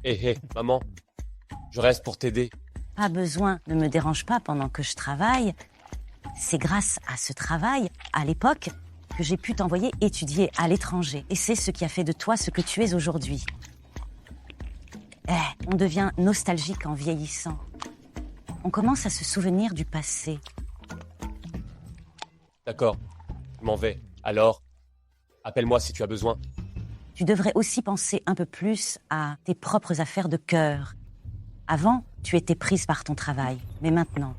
Hé, maman, je reste pour t'aider. Pas besoin, ne me dérange pas pendant que je travaille. C'est grâce à ce travail, à l'époque, que j'ai pu t'envoyer étudier à l'étranger. Et c'est ce qui a fait de toi ce que tu es aujourd'hui. On devient nostalgique en vieillissant. On commence à se souvenir du passé. D'accord, je m'en vais. Alors, appelle-moi si tu as besoin. Tu devrais aussi penser un peu plus à tes propres affaires de cœur. Avant, tu étais prise par ton travail, mais maintenant...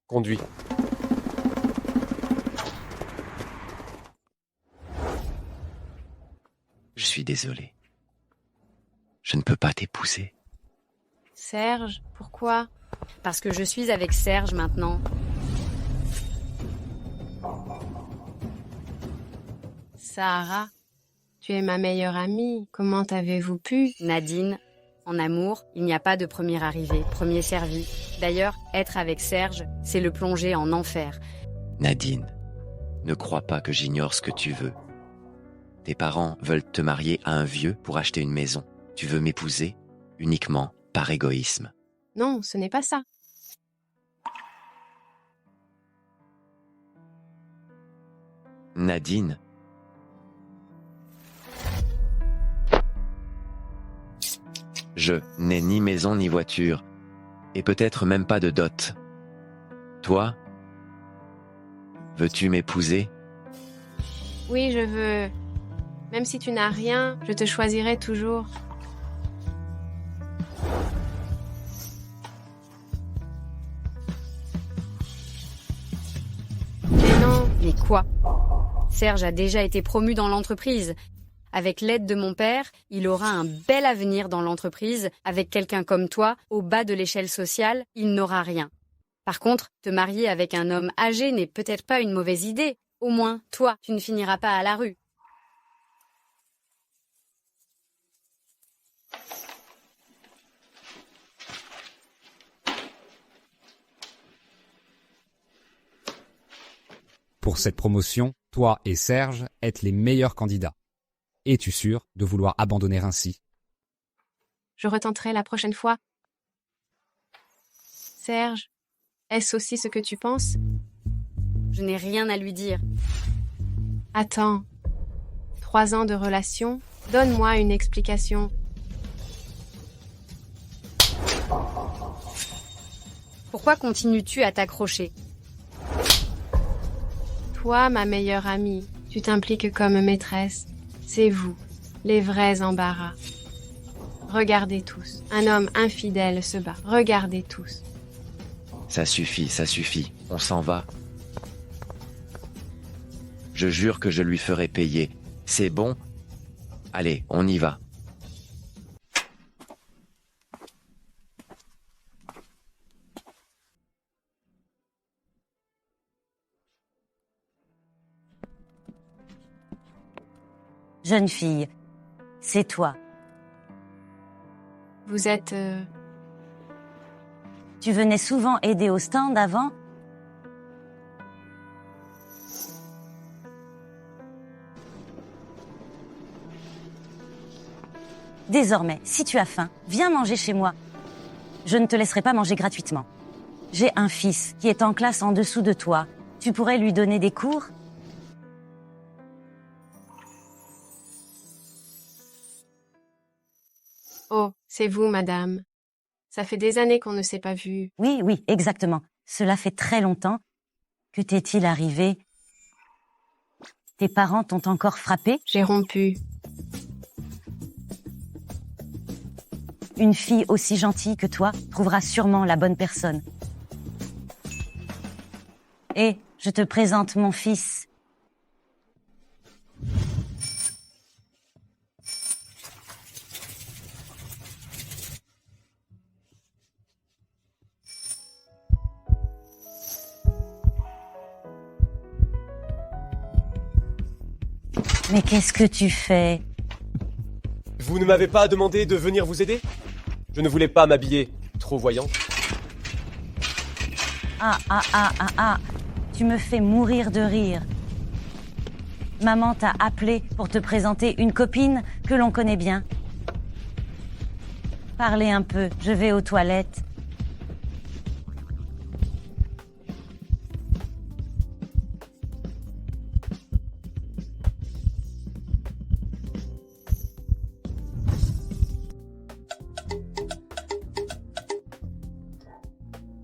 Conduis. Je suis désolé. Je ne peux pas t'épouser. Serge, pourquoi? Parce que je suis avec Serge maintenant. Sarah, tu es ma meilleure amie. Comment avez-vous pu? Nadine, en amour, il n'y a pas de premier arrivé, premier servi. D'ailleurs, être avec Serge, c'est le plonger en enfer. Nadine, ne crois pas que j'ignore ce que tu veux. Tes parents veulent te marier à un vieux pour acheter une maison. Tu veux m'épouser uniquement par égoïsme. Non, ce n'est pas ça. Nadine, je n'ai ni maison ni voiture, et peut-être même pas de dot. Toi, veux-tu m'épouser? Oui, je veux. Même si tu n'as rien, je te choisirai toujours. Mais non, Mais quoi? Serge a déjà été promu dans l'entreprise. Avec l'aide de mon père, il aura un bel avenir dans l'entreprise. Avec quelqu'un comme toi, au bas de l'échelle sociale, il n'aura rien. Par contre, te marier avec un homme âgé n'est peut-être pas une mauvaise idée. Au moins, toi, tu ne finiras pas à la rue. Pour cette promotion, toi et Serge êtes les meilleurs candidats. Es-tu sûr de vouloir abandonner ainsi? je retenterai la prochaine fois. Serge, est-ce aussi ce que tu penses? Je n'ai rien à lui dire. Attends. 3 ans de relation? Donne-moi une explication. Pourquoi continues-tu à t'accrocher? Toi, ma meilleure amie, tu t'impliques comme maîtresse. C'est vous, les vrais embarras. Regardez tous, un homme infidèle se bat. Regardez tous. Ça suffit, on s'en va. Je jure que je lui ferai payer. C'est bon? Allez, on y va. Jeune fille, c'est toi. Vous êtes... Tu venais souvent aider au stand avant? Désormais, si tu as faim, viens manger chez moi. Je ne te laisserai pas manger gratuitement. J'ai un fils qui est en classe en dessous de toi. Tu pourrais lui donner des cours? Oh, c'est vous, madame. Ça fait des années qu'on ne s'est pas vu. Oui, exactement. Cela fait très longtemps. Que t'est-il arrivé? Tes parents t'ont encore frappé? J'ai rompu. Une fille aussi gentille que toi trouvera sûrement la bonne personne. Et je te présente mon fils. Mais qu'est-ce que tu fais? Vous ne m'avez pas demandé de venir vous aider? Je ne voulais pas m'habiller trop voyant. Ah. Tu me fais mourir de rire. Maman t'a appelé pour te présenter une copine que l'on connaît bien. Parlez un peu, je vais aux toilettes.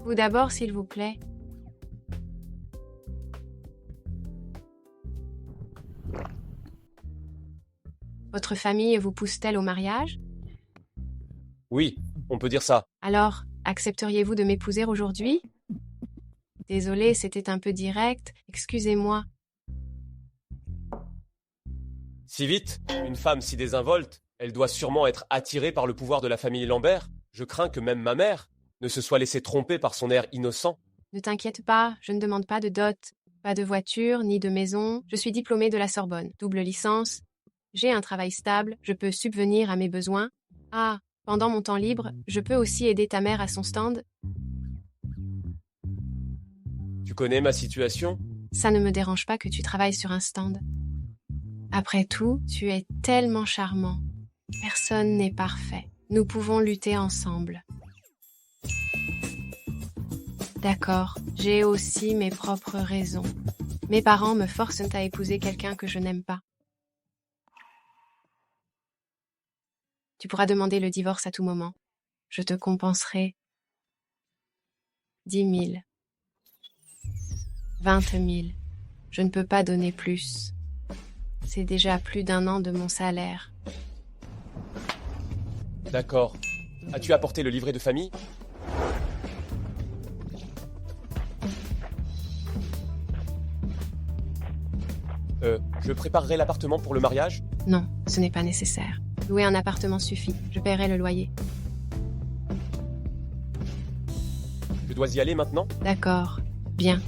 Vous d'abord, s'il vous plaît. Votre famille vous pousse-t-elle au mariage? Oui, on peut dire ça. Alors, accepteriez-vous de m'épouser aujourd'hui? Désolée, c'était un peu direct. Excusez-moi. Si vite, une femme si désinvolte, elle doit sûrement être attirée par le pouvoir de la famille Lambert. Je crains que même ma mère ne se soit laissée tromper par son air innocent. Ne t'inquiète pas, je ne demande pas de dot, pas de voiture, ni de maison. Je suis diplômée de la Sorbonne, double licence. J'ai un travail stable, je peux subvenir à mes besoins. Ah, pendant mon temps libre, je peux aussi aider ta mère à son stand. Tu connais ma situation? Ça ne me dérange pas que tu travailles sur un stand. Après tout, tu es tellement charmant. Personne n'est parfait. Nous pouvons lutter ensemble. D'accord, j'ai aussi mes propres raisons. Mes parents me forcent à épouser quelqu'un que je n'aime pas. Tu pourras demander le divorce à tout moment. Je te compenserai 10 000, 20 000. Je ne peux pas donner plus. C'est déjà plus d'1 an de mon salaire. D'accord. As-tu apporté le livret de famille? Je préparerai l'appartement pour le mariage? Non, ce n'est pas nécessaire. Louer un appartement suffit. Je paierai le loyer. Je dois y aller maintenant? D'accord. Bien.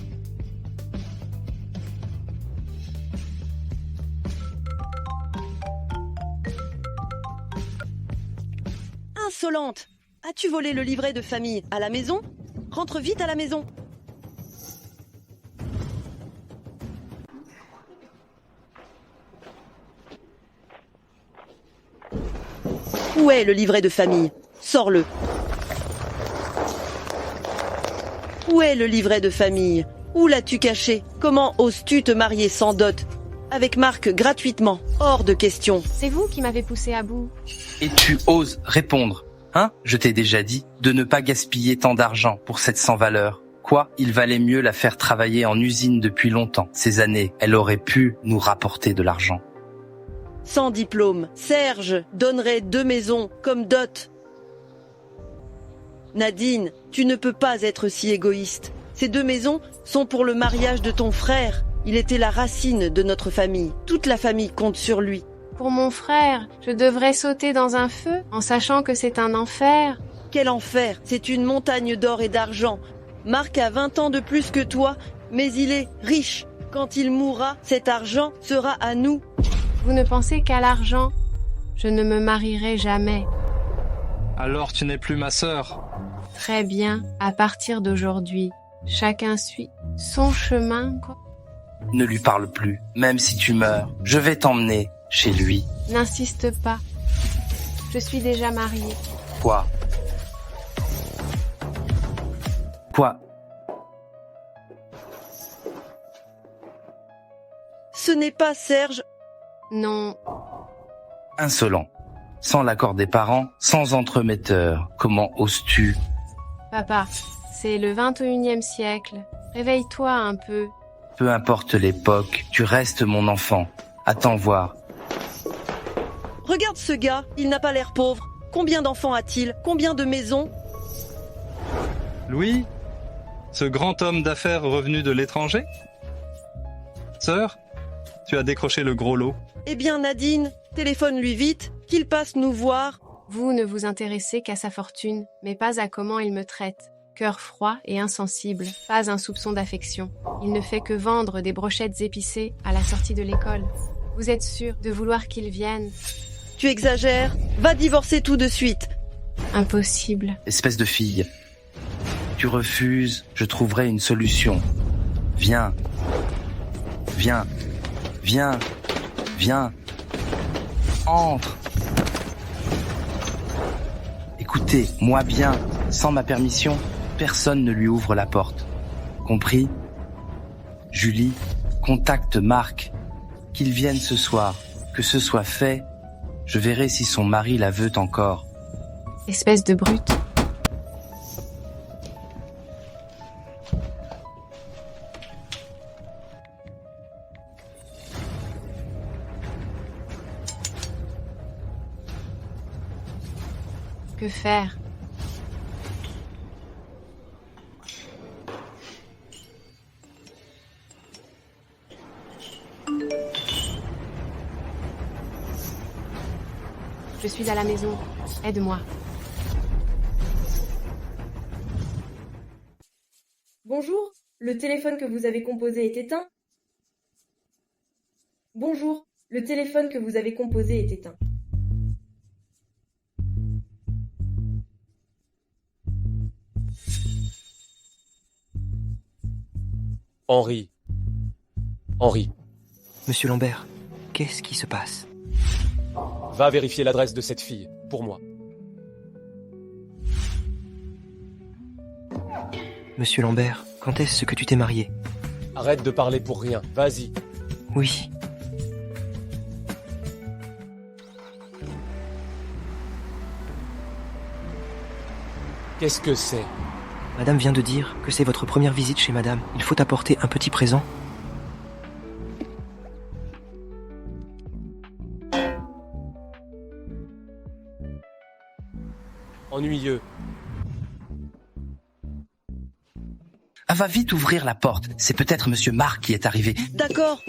Insolente! As-tu volé le livret de famille à la maison? Rentre vite à la maison! Où est le livret de famille? Sors-le! Où est le livret de famille? Où l'as-tu caché? Comment oses-tu te marier sans dot? Avec Marc gratuitement? Hors de question! C'est vous qui m'avez poussé à bout. Et tu oses répondre, hein? Je t'ai déjà dit de ne pas gaspiller tant d'argent pour cette sans valeur. Quoi? Il valait mieux la faire travailler en usine depuis longtemps. Ces années, elle aurait pu nous rapporter de l'argent. Sans diplôme, Serge donnerait 2 maisons comme dot. Nadine, tu ne peux pas être si égoïste. Ces 2 maisons sont pour le mariage de ton frère. Il était la racine de notre famille. Toute la famille compte sur lui. Pour mon frère, je devrais sauter dans un feu en sachant que c'est un enfer. Quel enfer! C'est une montagne d'or et d'argent. Marc a 20 ans de plus que toi, mais il est riche. Quand il mourra, cet argent sera à nous. Vous ne pensez qu'à l'argent. Je ne me marierai jamais. Alors tu n'es plus ma sœur. Très bien, à partir d'aujourd'hui, chacun suit son chemin, quoi. Ne lui parle plus, même si tu meurs. Je vais t'emmener chez lui. N'insiste pas. Je suis déjà mariée. Quoi? Quoi? Ce n'est pas Serge. Non, Insolent. Sans l'accord des parents, sans entremetteur. Comment oses-tu? papa, c'est le 21e siècle. Réveille-toi un peu. Peu importe l'époque, tu restes mon enfant. Attends voir. Regarde ce gars, il n'a pas l'air pauvre. Combien d'enfants a-t-il? Combien de maisons? Louis? Ce grand homme d'affaires revenu de l'étranger? Sœur? Tu as décroché le gros lot. Eh bien Nadine, téléphone-lui vite, qu'il passe nous voir. Vous ne vous intéressez qu'à sa fortune, mais pas à comment il me traite. Cœur froid et insensible, pas un soupçon d'affection. Il ne fait que vendre des brochettes épicées à la sortie de l'école. Vous êtes sûr de vouloir qu'il vienne? Tu exagères, va divorcer tout de suite. Impossible. Espèce de fille. Tu tu refuses, je trouverai une solution. Viens. Viens. Viens. Viens. Entre. Écoutez, moi bien, sans ma permission, personne ne lui ouvre la porte. Compris ? Julie, contacte Marc. Qu'il vienne ce soir. Que ce soit fait, je verrai si son mari la veut encore. Espèce de brute. Que faire ? Je suis à la maison. Aide-moi. Bonjour, le téléphone que vous avez composé est éteint. Bonjour, le téléphone que vous avez composé est éteint. Henri. Henri, Monsieur Lambert, qu'est-ce qui se passe? va vérifier l'adresse de cette fille, pour moi. Monsieur Lambert, quand est-ce que tu t'es marié? Arrête de parler pour rien, vas-y. Oui. Qu'est-ce que c'est? Madame vient de dire que c'est votre première visite chez madame. Il faut apporter un petit présent. Ennuyeux. Ah, va vite ouvrir la porte. C'est peut-être Monsieur Marc qui est arrivé. D'accord.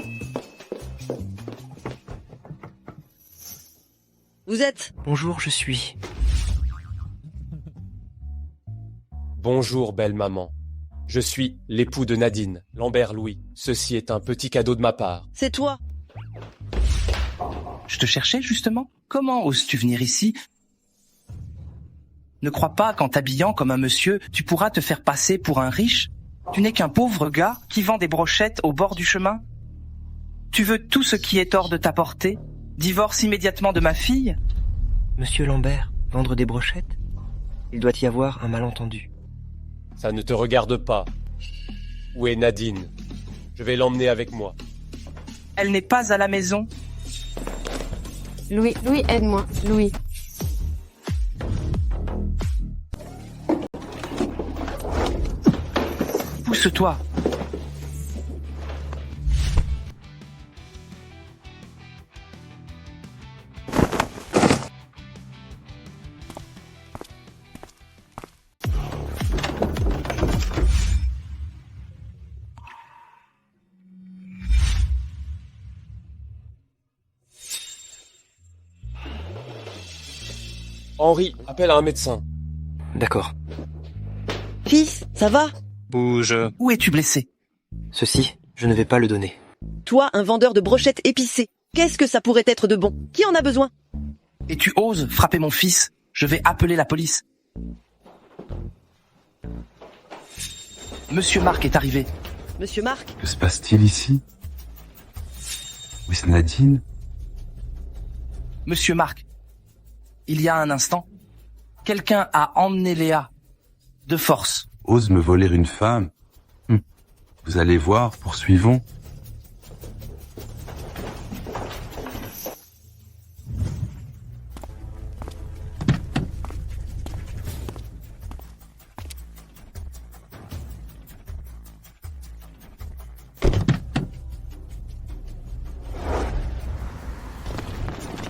Vous êtes? Bonjour, je suis... Bonjour, belle maman. Je suis l'époux de Nadine, Lambert Louis. Ceci est un petit cadeau de ma part. C'est toi? Je te cherchais justement. Comment oses-tu venir ici? Ne crois pas qu'en t'habillant comme un monsieur, tu pourras te faire passer pour un riche? Tu n'es qu'un pauvre gars qui vend des brochettes au bord du chemin? Tu veux tout ce qui est hors de ta portée? Divorce immédiatement de ma fille? Monsieur Lambert, vendre des brochettes? Il doit y avoir un malentendu. Ça ne te regarde pas. Où est Nadine? Je vais l'emmener avec moi. Elle n'est pas à la maison. Louis, aide-moi, Louis. Pousse-toi. Henri, appelle un médecin. D'accord. Fils, ça va? Bouge. Où es-tu blessé? Ceci, je ne vais pas le donner. Toi, un vendeur de brochettes épicées. Qu'est-ce que ça pourrait être de bon? Qui en a besoin? Et tu oses frapper mon fils? Je vais appeler la police. Monsieur Marc est arrivé. Monsieur Marc? Que se passe-t-il ici? Où est Nadine? Monsieur Marc, il y a un instant, quelqu'un a emmené Léa, de force. Ose me voler une femme? Vous allez voir, poursuivons.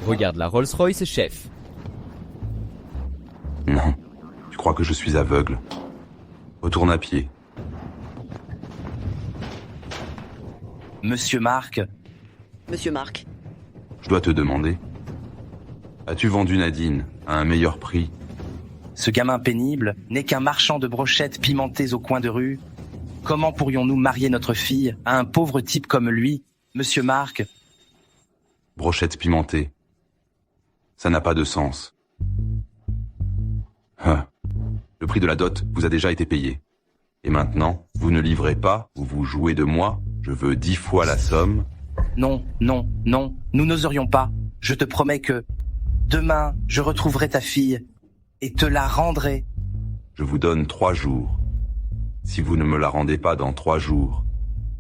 Regarde la Rolls-Royce, chef. Non, tu crois que je suis aveugle? Retourne à pied. Monsieur Marc. Monsieur Marc. Je dois te demander. As-tu vendu Nadine à un meilleur prix? Ce gamin pénible n'est qu'un marchand de brochettes pimentées au coin de rue. Comment pourrions-nous marier notre fille à un pauvre type comme lui, Monsieur Marc? Brochettes pimentées. Ça n'a pas de sens. Ah. Le prix de la dot vous a déjà été payé. Et maintenant, vous ne livrez pas ou vous jouez de moi? Je veux 10 fois la somme. Non, non, non, nous n'oserions pas. Je te promets que demain, je retrouverai ta fille et te la rendrai. Je vous donne 3 jours. Si vous ne me la rendez pas dans 3 jours,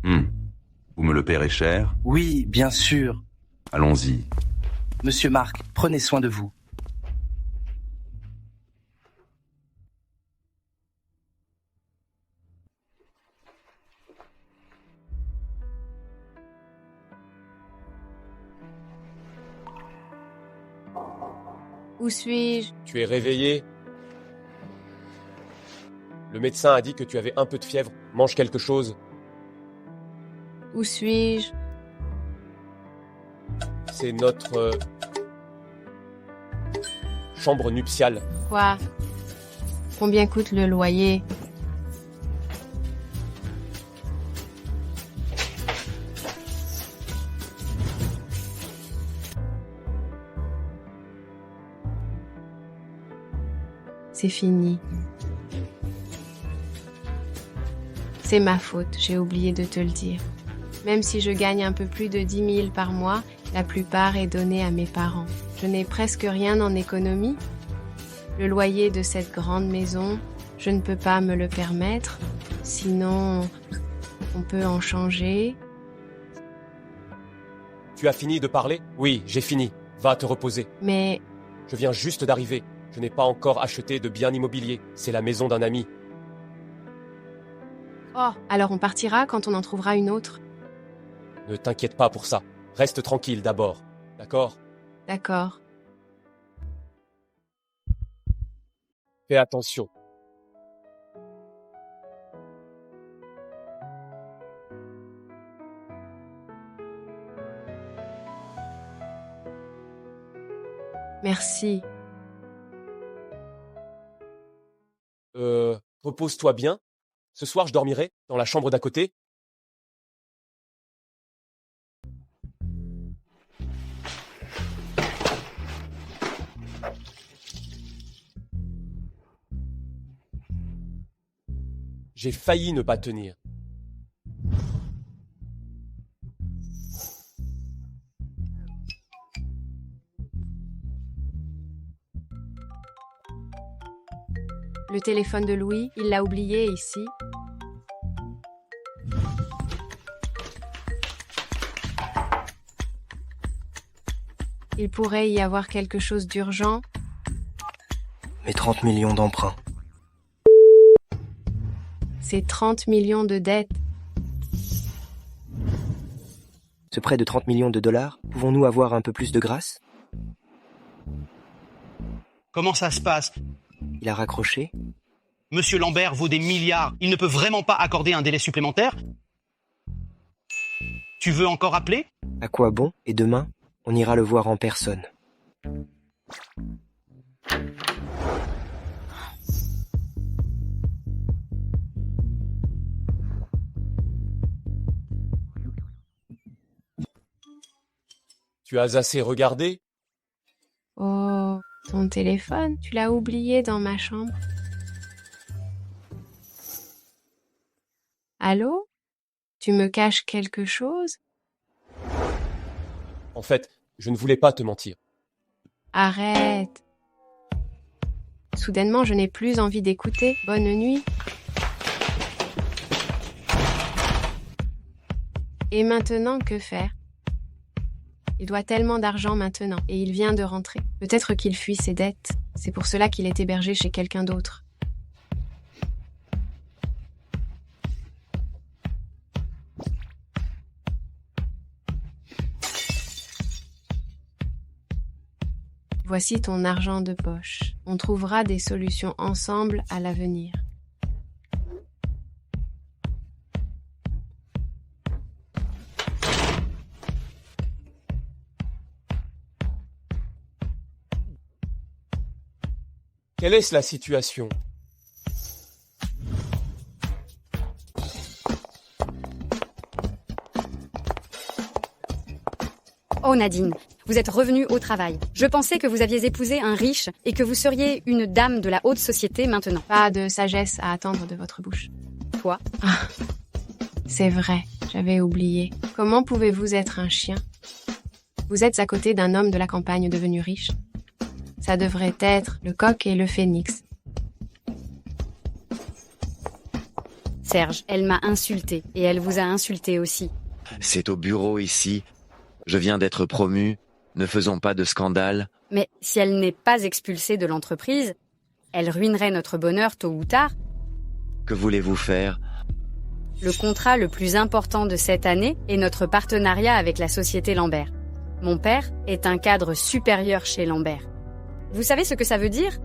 vous me le paierez cher? Oui, bien sûr. Allons-y. Monsieur Marc, prenez soin de vous. Où suis-je? Tu es réveillé? Le médecin a dit que tu avais un peu de fièvre. Mange quelque chose. Où suis-je? C'est notre chambre nuptiale. Quoi? Combien coûte le loyer? C'est fini. C'est ma faute, j'ai oublié de te le dire. Même si je gagne un peu plus de 10 000 par mois, la plupart est donnée à mes parents. Je n'ai presque rien en économie. Le loyer de cette grande maison, je ne peux pas me le permettre. Sinon, on peut en changer. Tu as fini de parler? Oui, j'ai fini. Va te reposer. Mais Je viens juste d'arriver. Je n'ai pas encore acheté de bien immobilier. C'est la maison d'un ami. oh, alors on partira quand on en trouvera une autre. Ne t'inquiète pas pour ça. Reste tranquille d'abord. D'accord? D'accord. Fais attention. Merci. Repose-toi bien. Ce soir, je dormirai dans la chambre d'à côté. J'ai failli ne pas tenir. Le téléphone de Louis, il l'a oublié ici. Il pourrait y avoir quelque chose d'urgent. Mes 30 millions d'emprunts. C'est 30 millions de dettes. Ce prêt de 30 millions de dollars, pouvons-nous avoir un peu plus de grâce? Comment ça se passe? Il a raccroché. Monsieur Lambert vaut des milliards. Il ne peut vraiment pas accorder un délai supplémentaire? Tu veux encore appeler? À quoi bon? Et demain, on ira le voir en personne. Tu as assez regardé? Oh, ton téléphone, tu l'as oublié dans ma chambre. Allô? Tu me caches quelque chose? En fait, je ne voulais pas te mentir. Arrête. Soudainement, je n'ai plus envie d'écouter. Bonne nuit. Et maintenant, que faire? Il doit tellement d'argent maintenant, et il vient de rentrer. Peut-être qu'il fuit ses dettes. C'est pour cela qu'il est hébergé chez quelqu'un d'autre. Voici ton argent de poche. On trouvera des solutions ensemble à l'avenir. Quelle est la situation? Oh Nadine, vous êtes revenue au travail. Je pensais que vous aviez épousé un riche et que vous seriez une dame de la haute société maintenant. Pas de sagesse à attendre de votre bouche. toi. Ah, c'est vrai, j'avais oublié. Comment pouvez-vous être un chien? Vous êtes à côté d'un homme de la campagne devenu riche. Ça devrait être le coq et le phénix. Serge, elle m'a insulté et elle vous a insulté aussi. C'est au bureau ici. Je viens d'être promu. Ne faisons pas de scandale. Mais si elle n'est pas expulsée de l'entreprise, elle ruinerait notre bonheur tôt ou tard. Que voulez-vous faire? Le contrat le plus important de cette année est notre partenariat avec la société Lambert. Mon père est un cadre supérieur chez Lambert. Vous savez ce que ça veut dire?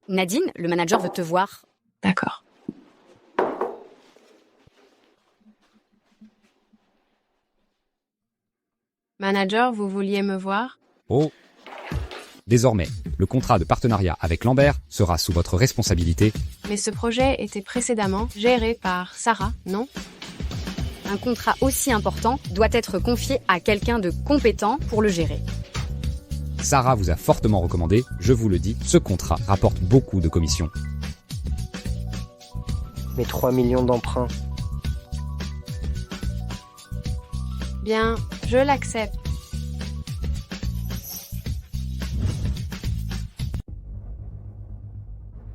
Nadine, le manager veut te voir. D'accord. Manager, vous vouliez me voir? Oh. Désormais, le contrat de partenariat avec Lambert sera sous votre responsabilité. Mais ce projet était précédemment géré par Sarah, non? Un contrat aussi important doit être confié à quelqu'un de compétent pour le gérer. Sarah vous a fortement recommandé, je vous le dis, ce contrat rapporte beaucoup de commissions. Mais 3 millions d'emprunts. Bien, je l'accepte.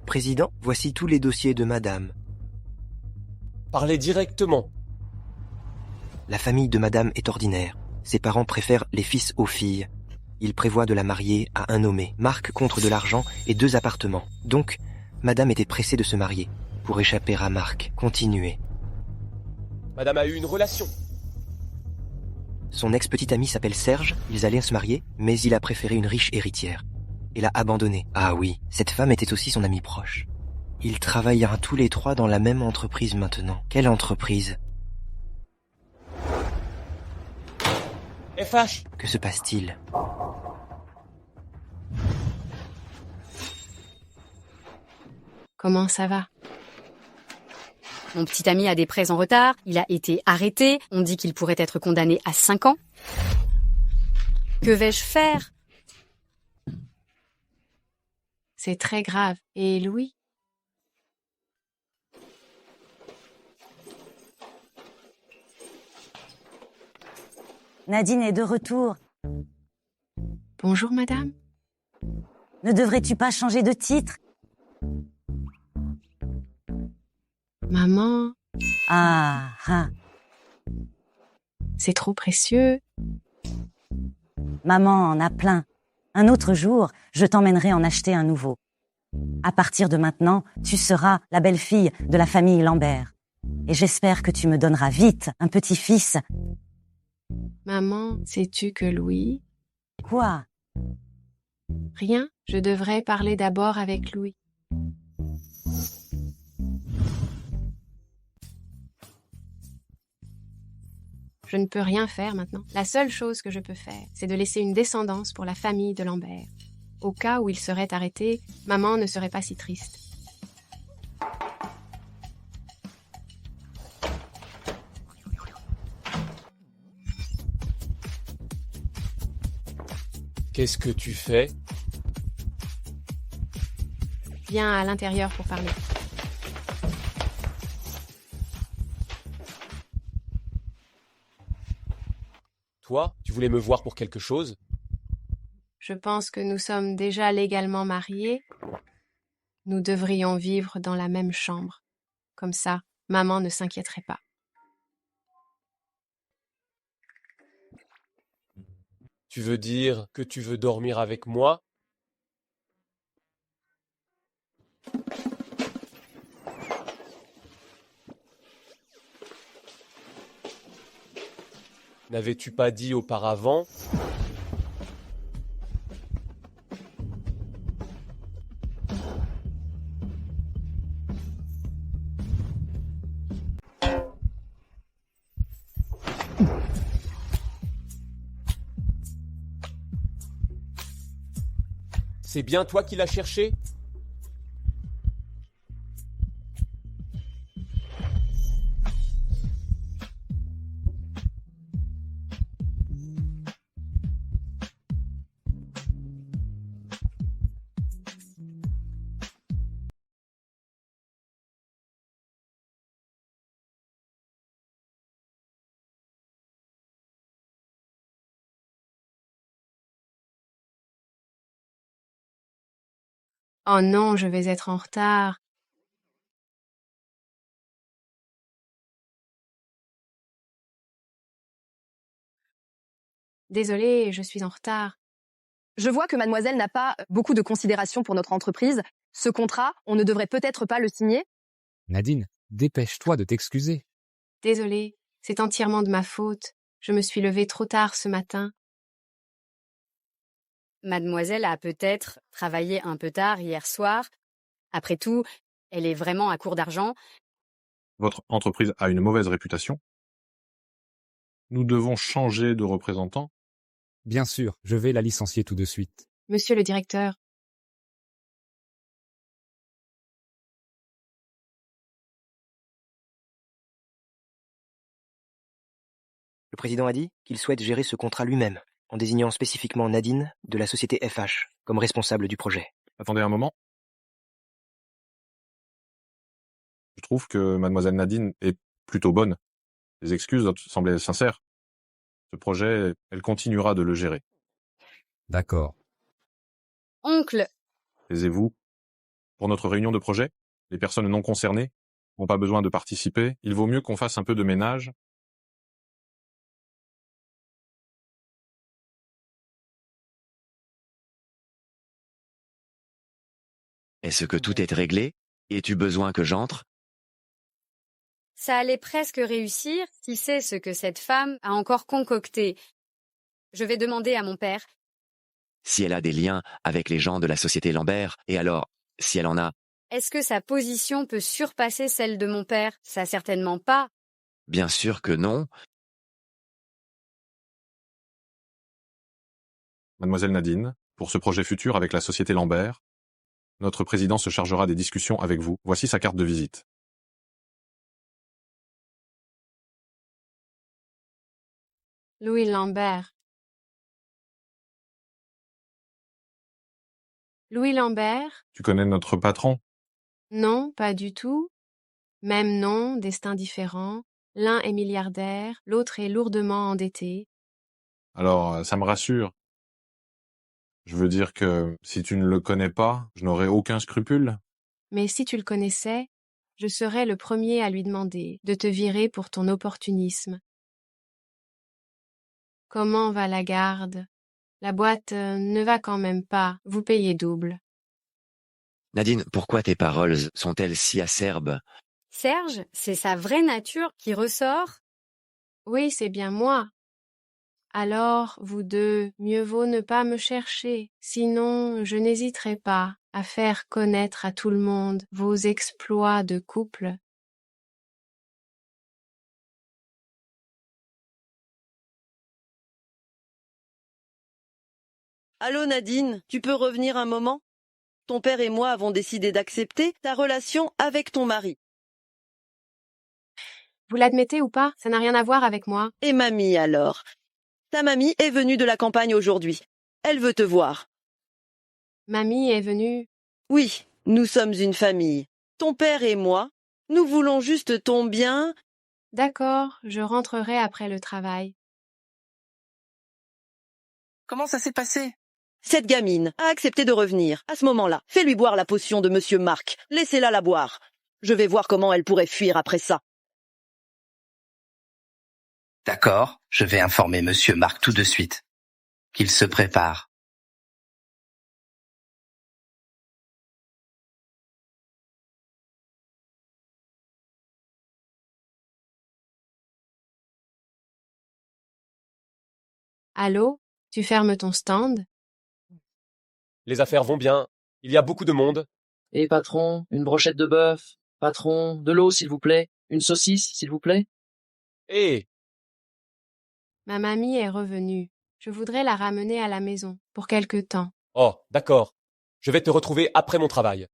Président, voici tous les dossiers de madame. Parlez directement. La famille de madame est ordinaire. Ses parents préfèrent les fils aux filles. Ils prévoient de la marier à un nommé, Marc contre de l'argent et 2 appartements. Donc, madame était pressée de se marier, pour échapper à Marc. Continuez. Madame a eu une relation. Son ex-petit ami s'appelle Serge, ils allaient se marier, mais il a préféré une riche héritière. Et l'a abandonnée. Ah oui, cette femme était aussi son amie proche. Ils travaillent tous les 3 dans la même entreprise maintenant. Quelle entreprise? FH. Que se passe-t-il? Comment ça va? Mon petit ami a des prêts en retard, il a été arrêté, on dit qu'il pourrait être condamné à 5 ans. Que vais-je faire? C'est très grave. Et Louis? Nadine est de retour. Bonjour, madame. Ne devrais-tu pas changer de titre? Maman. Ah. C'est trop précieux. Maman en a plein. Un autre jour, je t'emmènerai en acheter un nouveau. À partir de maintenant, tu seras la belle-fille de la famille Lambert. Et j'espère que tu me donneras vite un petit-fils. Maman, sais-tu que Louis... Quoi? Rien, je devrais parler d'abord avec Louis. Je ne peux rien faire maintenant. La seule chose que je peux faire, c'est de laisser une descendance pour la famille de Lambert. Au cas où il serait arrêté, maman ne serait pas si triste. Qu'est-ce que tu fais? Viens à l'intérieur pour parler. Toi, tu voulais me voir pour quelque chose? Je pense que nous sommes déjà légalement mariés. Nous devrions vivre dans la même chambre. Comme ça, maman ne s'inquiéterait pas. Tu veux dire que tu veux dormir avec moi? N'avais-tu pas dit auparavant? C'est bien toi qui l'as cherché? Oh non, je vais être en retard. Désolée, je suis en retard. Je vois que mademoiselle n'a pas beaucoup de considération pour notre entreprise. Ce contrat, on ne devrait peut-être pas le signer? Nadine, dépêche-toi de t'excuser. Désolée, c'est entièrement de ma faute. Je me suis levée trop tard ce matin. Mademoiselle a peut-être travaillé un peu tard hier soir. Après tout, elle est vraiment à court d'argent. Votre entreprise a une mauvaise réputation. Nous devons changer de représentant. Bien sûr, je vais la licencier tout de suite. Monsieur le directeur, Le président a dit qu'il souhaite gérer ce contrat lui-même, en désignant spécifiquement Nadine de la société FH comme responsable du projet. Attendez un moment. Je trouve que mademoiselle Nadine est plutôt bonne. Les excuses semblaient sincères. Ce projet, elle continuera de le gérer. D'accord. Oncle, Taisez-vous. Pour notre réunion de projet, les personnes non concernées n'ont pas besoin de participer. Il vaut mieux qu'on fasse un peu de ménage. Est-ce que tout est réglé? Es-tu besoin que j'entre? ça allait presque réussir si c'est ce que cette femme a encore concocté. Je vais demander à mon père. Si elle a des liens avec les gens de la société Lambert, et alors, si elle en a, Est-ce que sa position peut surpasser celle de mon père? Ça certainement pas. bien sûr que non. Mademoiselle Nadine, pour ce projet futur avec la société Lambert, notre président se chargera des discussions avec vous. Voici sa carte de visite. Louis Lambert. Louis Lambert? Tu connais notre patron? Non, pas du tout. Même nom, destin différent. L'un est milliardaire, l'autre est lourdement endetté. Alors, ça me rassure. Je veux dire que si tu ne le connais pas, je n'aurai aucun scrupule. Mais si tu le connaissais, je serais le premier à lui demander de te virer pour ton opportunisme. Comment va la garde? La boîte ne va quand même pas, vous payez double. Nadine, pourquoi tes paroles sont-elles si acerbes? Serge, c'est sa vraie nature qui ressort? Oui, c'est bien moi. Alors, vous deux, mieux vaut ne pas me chercher, sinon je n'hésiterai pas à faire connaître à tout le monde vos exploits de couple. Allô Nadine, tu peux revenir un moment? Ton père et moi avons décidé d'accepter ta relation avec ton mari. Vous l'admettez ou pas? Ça n'a rien à voir avec moi. Et mamie alors? Ta mamie est venue de la campagne aujourd'hui. Elle veut te voir. Mamie est venue. Oui, nous sommes une famille. Ton père et moi, nous voulons juste ton bien. D'accord, je rentrerai après le travail. Comment ça s'est passé? Cette gamine a accepté de revenir. À ce moment-là, fais-lui boire la potion de Monsieur Marc. Laissez-la la boire. Je vais voir comment elle pourrait fuir après ça. D'accord, je vais informer Monsieur Marc tout de suite. Qu'il se prépare. Allô? Tu fermes ton stand? Les affaires vont bien. Il y a beaucoup de monde. Et patron, une brochette de bœuf. Patron, de l'eau s'il vous plaît. Une saucisse s'il vous plaît. Hé, Ma mamie est revenue. Je voudrais la ramener à la maison, pour quelque temps. oh, d'accord. Je vais te retrouver après mon travail.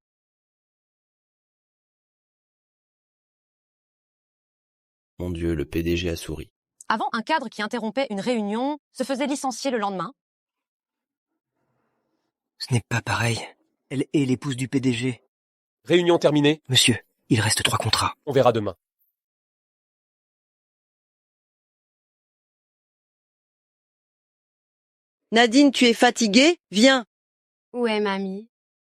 Mon Dieu, le PDG a souri. Avant, un cadre qui interrompait une réunion se faisait licencier le lendemain. Ce n'est pas pareil. Elle est l'épouse du PDG. Réunion terminée. Monsieur, il reste 3 contrats. On verra demain. Nadine, tu es fatiguée? Viens. Où est mamie?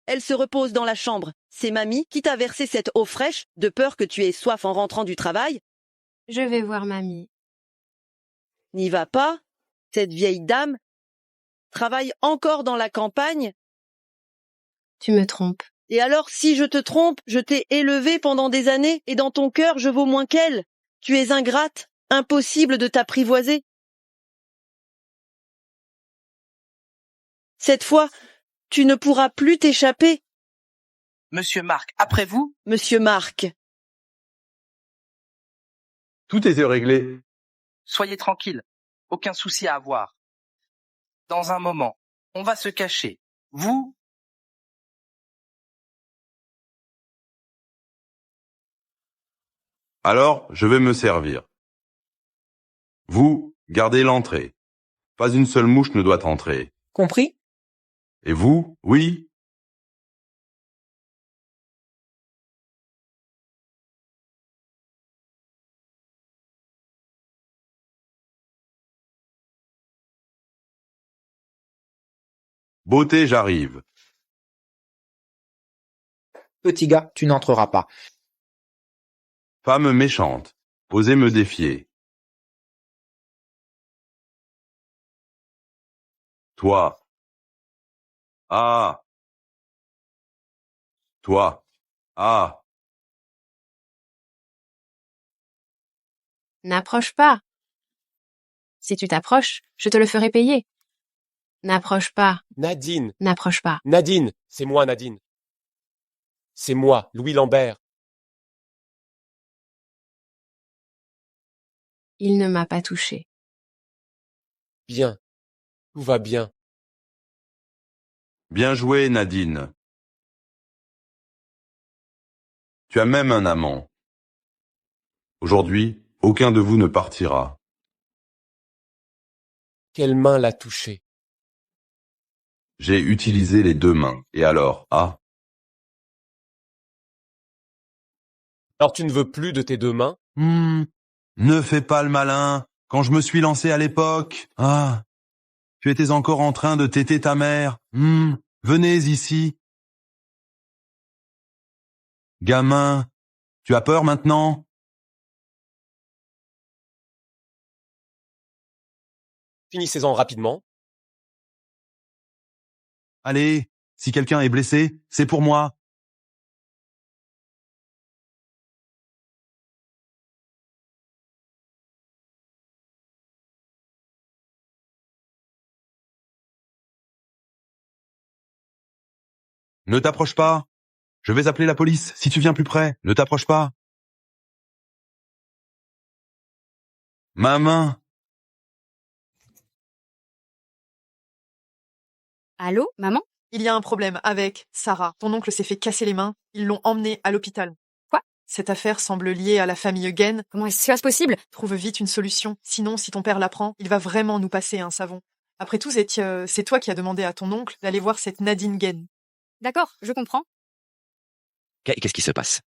Elle se repose dans la chambre. C'est mamie qui t'a versé cette eau fraîche, de peur que tu aies soif en rentrant du travail. Je vais voir mamie. N'y va pas. Cette vieille dame travaille encore dans la campagne. Tu me trompes. Et alors, si je te trompe, je t'ai élevée pendant des années, et dans ton cœur, je vaux moins qu'elle. Tu es ingrate, impossible de t'apprivoiser. Cette fois, tu ne pourras plus t'échapper. Monsieur Marc, après vous? Monsieur Marc. Tout était réglé. Soyez tranquille, aucun souci à avoir. Dans un moment, on va se cacher. Vous? Alors, je vais me servir. Vous, gardez l'entrée. Pas une seule mouche ne doit entrer. Compris? Et vous, oui? Beauté, j'arrive. Petit gars, tu n'entreras pas. Femme méchante, osez me défier. Toi. Ah. Toi. Ah. N'approche pas. Si tu t'approches, je te le ferai payer. N'approche pas. Nadine. N'approche pas. Nadine. C'est moi, Nadine. C'est moi, Louis Lambert. Il ne m'a pas touché. Bien. Tout va bien. Bien joué, Nadine. Tu as même un amant. Aujourd'hui, aucun de vous ne partira. Quelle main l'a touché? J'ai utilisé les deux mains. Et alors, ah? Alors tu ne veux plus de tes deux mains? Ne fais pas le malin. Quand je me suis lancé à l'époque, ah, tu étais encore en train de téter ta mère. Venez ici. Gamin, tu as peur maintenant? Finissez-en rapidement. Allez, si quelqu'un est blessé, c'est pour moi. Ne t'approche pas. Je vais appeler la police si tu viens plus près. Ne t'approche pas. Ma main. Allô, maman? Il y a un problème avec Sarah. Ton oncle s'est fait casser les mains. Ils l'ont emmené à l'hôpital. Quoi? Cette affaire semble liée à la famille Eugen. Comment est-ce que c'est possible? Trouve vite une solution. Sinon, si ton père l'apprend, il va vraiment nous passer un savon. Après tout, c'est toi qui as demandé à ton oncle d'aller voir cette Nadine Gen. D'accord, je comprends. Qu'est-ce qui se passe?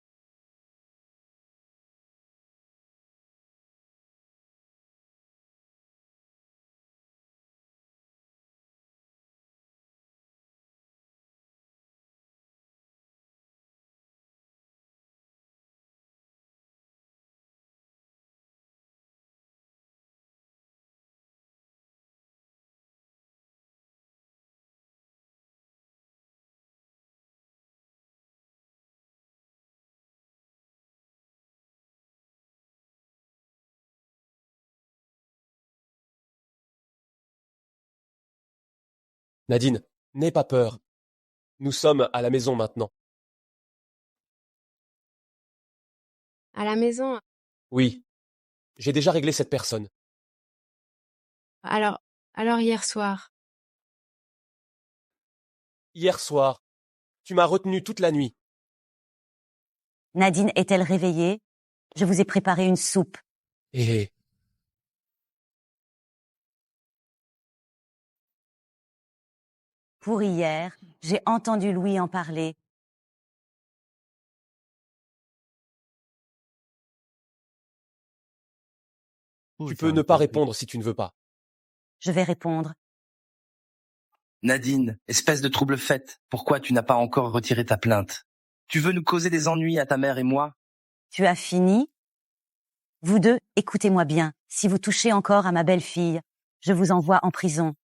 Nadine, n'aie pas peur. Nous sommes à la maison maintenant. À la maison. Oui. J'ai déjà réglé cette personne. Alors hier soir. Hier soir, tu m'as retenu toute la nuit. Nadine est-elle réveillée? Je vous ai préparé une soupe. Et Pour hier, j'ai entendu Louis en parler. tu peux ne pas répondre si tu ne veux pas. Je vais répondre. Nadine, espèce de trouble faite, pourquoi tu n'as pas encore retiré ta plainte? Tu veux nous causer des ennuis à ta mère et moi? Tu as fini? Vous deux, écoutez-moi bien. Si vous touchez encore à ma belle-fille, je vous envoie en prison.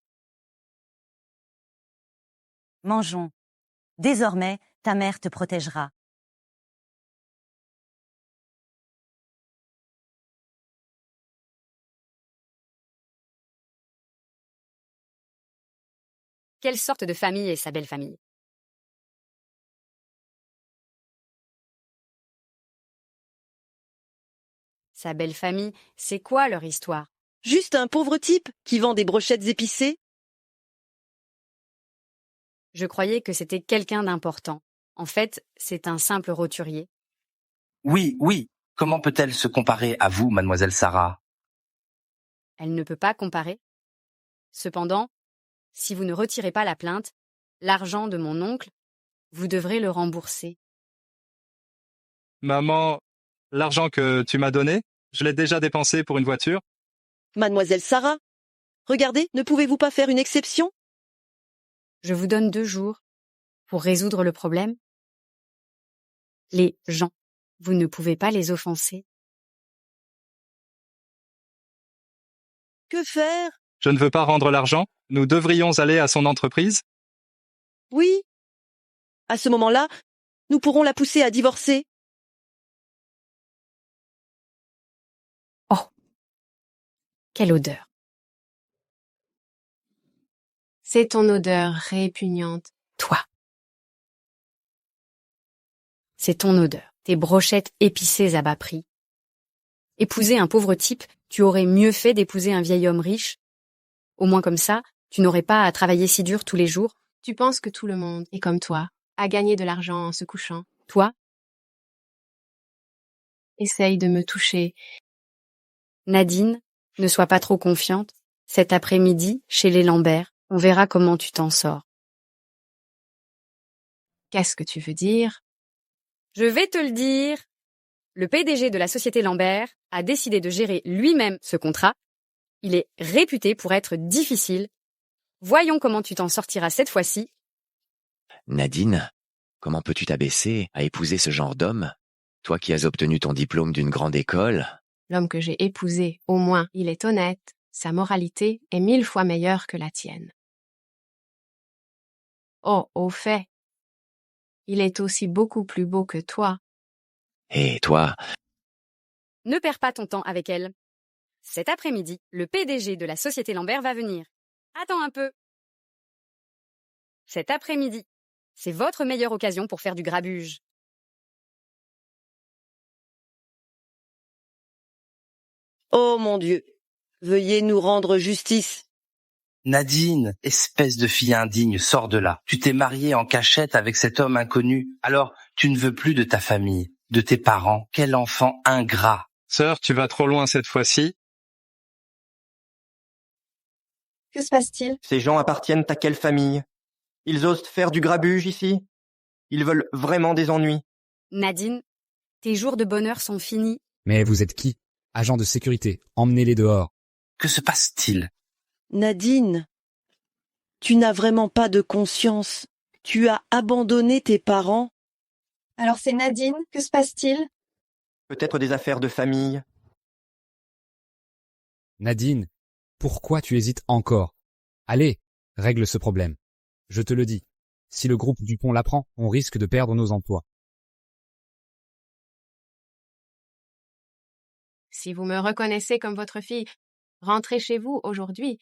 Mangeons. Désormais, ta mère te protégera. Quelle sorte de famille est sa belle famille? Sa belle famille, c'est quoi leur histoire? Juste un pauvre type qui vend des brochettes épicées? Je croyais que c'était quelqu'un d'important. En fait, c'est un simple roturier. Oui, oui. Comment peut-elle se comparer à vous, mademoiselle Sarah? Elle ne peut pas comparer. Cependant, si vous ne retirez pas la plainte, l'argent de mon oncle, vous devrez le rembourser. Maman, l'argent que tu m'as donné, je l'ai déjà dépensé pour une voiture. Mademoiselle Sarah, regardez, ne pouvez-vous pas faire une exception? Je vous donne 2 jours pour résoudre le problème. Les gens, vous ne pouvez pas les offenser. Que faire? Je ne veux pas rendre l'argent. Nous devrions aller à son entreprise. Oui. À ce moment-là, nous pourrons la pousser à divorcer. Oh, quelle odeur! C'est ton odeur répugnante. Toi. C'est ton odeur, tes brochettes épicées à bas prix. Épouser un pauvre type, tu aurais mieux fait d'épouser un vieil homme riche. Au moins comme ça, tu n'aurais pas à travailler si dur tous les jours. Tu penses que tout le monde est comme toi, à gagner de l'argent en se couchant. Toi, Essaye de me toucher. Nadine, ne sois pas trop confiante. Cet après-midi, chez les Lambert, on verra comment tu t'en sors. Qu'est-ce que tu veux dire? Je vais te le dire. Le PDG de la société Lambert a décidé de gérer lui-même ce contrat. Il est réputé pour être difficile. Voyons comment tu t'en sortiras cette fois-ci. Nadine, comment peux-tu t'abaisser à épouser ce genre d'homme? Toi qui as obtenu ton diplôme d'une grande école. L'homme que j'ai épousé, au moins, il est honnête. Sa moralité est 1000 fois meilleure que la tienne. Oh, au fait, il est aussi beaucoup plus beau que toi. Et toi? Ne perds pas ton temps avec elle. Cet après-midi, le PDG de la société Lambert va venir. Attends un peu. Cet après-midi, c'est votre meilleure occasion pour faire du grabuge. Oh mon Dieu, veuillez nous rendre justice. Nadine, espèce de fille indigne, sors de là. Tu t'es mariée en cachette avec cet homme inconnu. Alors, tu ne veux plus de ta famille, de tes parents. Quel enfant ingrat. Sœur, tu vas trop loin cette fois-ci. Que se passe-t-il? Ces gens appartiennent à quelle famille? Ils osent faire du grabuge ici? Ils veulent vraiment des ennuis? Nadine, tes jours de bonheur sont finis. Mais vous êtes qui? Agent de sécurité, emmenez-les dehors. Que se passe-t-il? Nadine, tu n'as vraiment pas de conscience. Tu as abandonné tes parents. Alors c'est Nadine, que se passe-t-il? Peut-être des affaires de famille? Nadine, pourquoi tu hésites encore? Allez, règle ce problème. Je te le dis, si le groupe Dupont l'apprend, on risque de perdre nos emplois. Si vous me reconnaissez comme votre fille, rentrez chez vous aujourd'hui.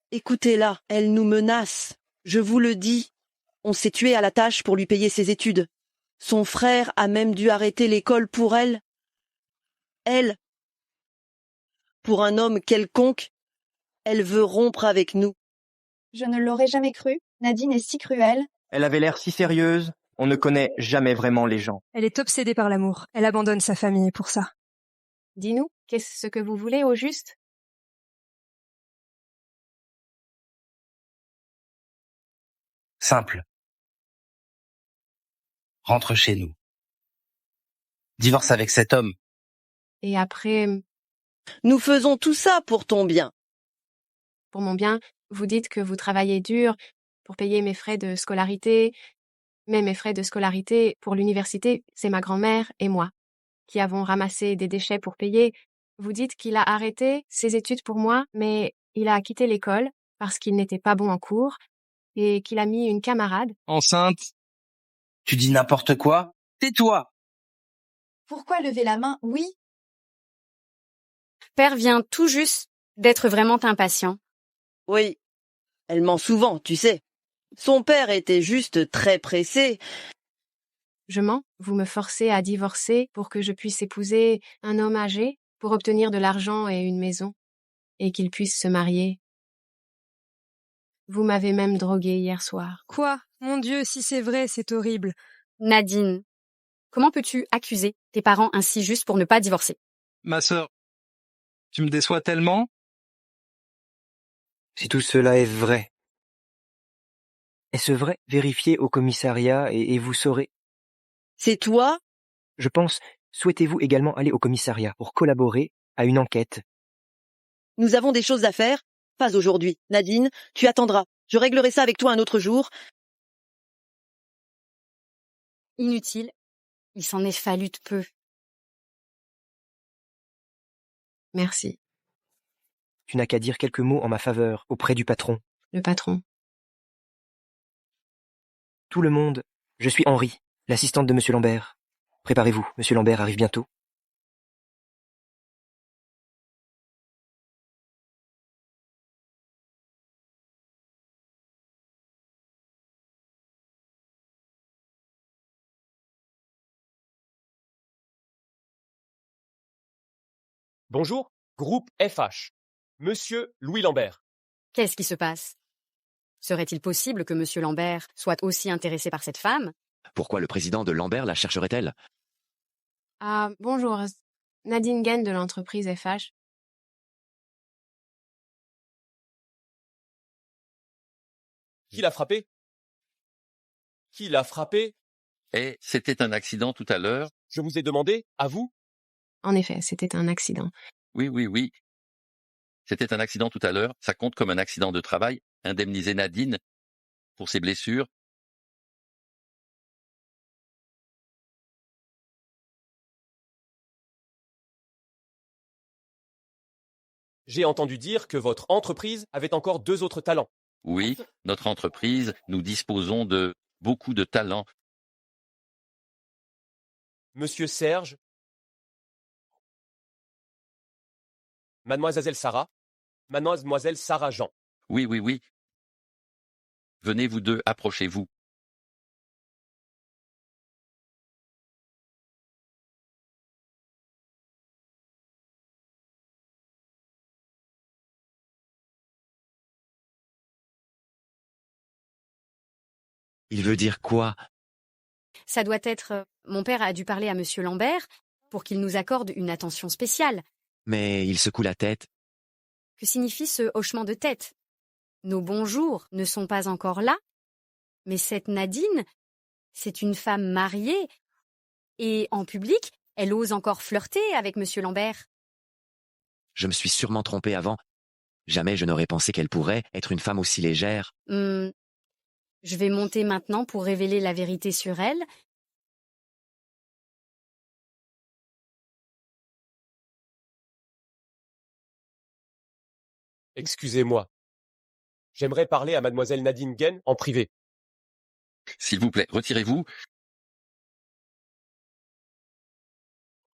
Écoutez-la, elle nous menace. Je vous le dis. On s'est tué à la tâche pour lui payer ses études. Son frère a même dû arrêter l'école pour elle. Elle, pour un homme quelconque, elle veut rompre avec nous. Je ne l'aurais jamais cru. Nadine est si cruelle. Elle avait l'air si sérieuse. On ne connaît jamais vraiment les gens. Elle est obsédée par l'amour. Elle abandonne sa famille pour ça. Dis-nous, qu'est-ce que vous voulez au juste? Simple. Rentre chez nous. Divorce avec cet homme. Et après, Nous faisons tout ça pour ton bien. pour mon bien, vous dites que vous travaillez dur, pour payer mes frais de scolarité. Mais mes frais de scolarité pour l'université, c'est ma grand-mère et moi qui avons ramassé des déchets pour payer. Vous dites qu'il a arrêté ses études pour moi, mais il a quitté l'école parce qu'il n'était pas bon en cours et qu'il a mis une camarade. Enceinte? Tu dis n'importe quoi? Tais-toi! Pourquoi lever la main? Oui. Père vient tout juste d'être vraiment impatient. Oui, elle ment souvent, tu sais. Son père était juste très pressé. Je mens, vous me forcez à divorcer pour que je puisse épouser un homme âgé, pour obtenir de l'argent et une maison, et qu'il puisse se marier. Vous m'avez même droguée hier soir. Quoi? Mon Dieu, si c'est vrai, c'est horrible. Nadine, comment peux-tu accuser tes parents ainsi juste pour ne pas divorcer? Ma sœur, tu me déçois tellement. Si tout cela est vrai. Est-ce vrai? Vérifiez au commissariat et vous saurez. C'est toi? Je pense, souhaitez-vous également aller au commissariat pour collaborer à une enquête? Nous avons des choses à faire. Pas aujourd'hui. Nadine, tu attendras. Je réglerai ça avec toi un autre jour. Inutile. Il s'en est fallu de peu. Merci. Tu n'as qu'à dire quelques mots en ma faveur auprès du patron. Le patron. Tout le monde. Je suis Henri, l'assistante de Monsieur Lambert. Préparez-vous, Monsieur Lambert arrive bientôt. Bonjour, groupe FH. Monsieur Louis Lambert. Qu'est-ce qui se passe? Serait-il possible que Monsieur Lambert soit aussi intéressé par cette femme? Pourquoi le président de Lambert la chercherait-elle? Ah, bonjour, Nadine Gaine de l'entreprise FH. Qui l'a frappé? Qui l'a frappé? Et c'était un accident tout à l'heure. Je vous ai demandé, à vous? En effet, c'était un accident. Oui. C'était un accident tout à l'heure. Ça compte comme un accident de travail. Indemniser Nadine pour ses blessures. J'ai entendu dire que votre entreprise avait encore 2 autres talents. Oui, notre entreprise, nous disposons de beaucoup de talents. Monsieur Serge, Mademoiselle Sarah, Mademoiselle Sarah Jean. Oui. Venez vous deux, approchez-vous. Il veut dire quoi? Ça doit être... Mon père a dû parler à Monsieur Lambert pour qu'il nous accorde une attention spéciale. Mais il secoue la tête. Que signifie ce hochement de tête? Nos bonjours ne sont pas encore là, mais cette Nadine, c'est une femme mariée, et en public, elle ose encore flirter avec Monsieur Lambert. Je me suis sûrement trompé avant. Jamais je n'aurais pensé qu'elle pourrait être une femme aussi légère. Je vais monter maintenant pour révéler la vérité sur elle. Excusez-moi. J'aimerais parler à Mademoiselle Nadine Gaine en privé. S'il vous plaît, retirez-vous.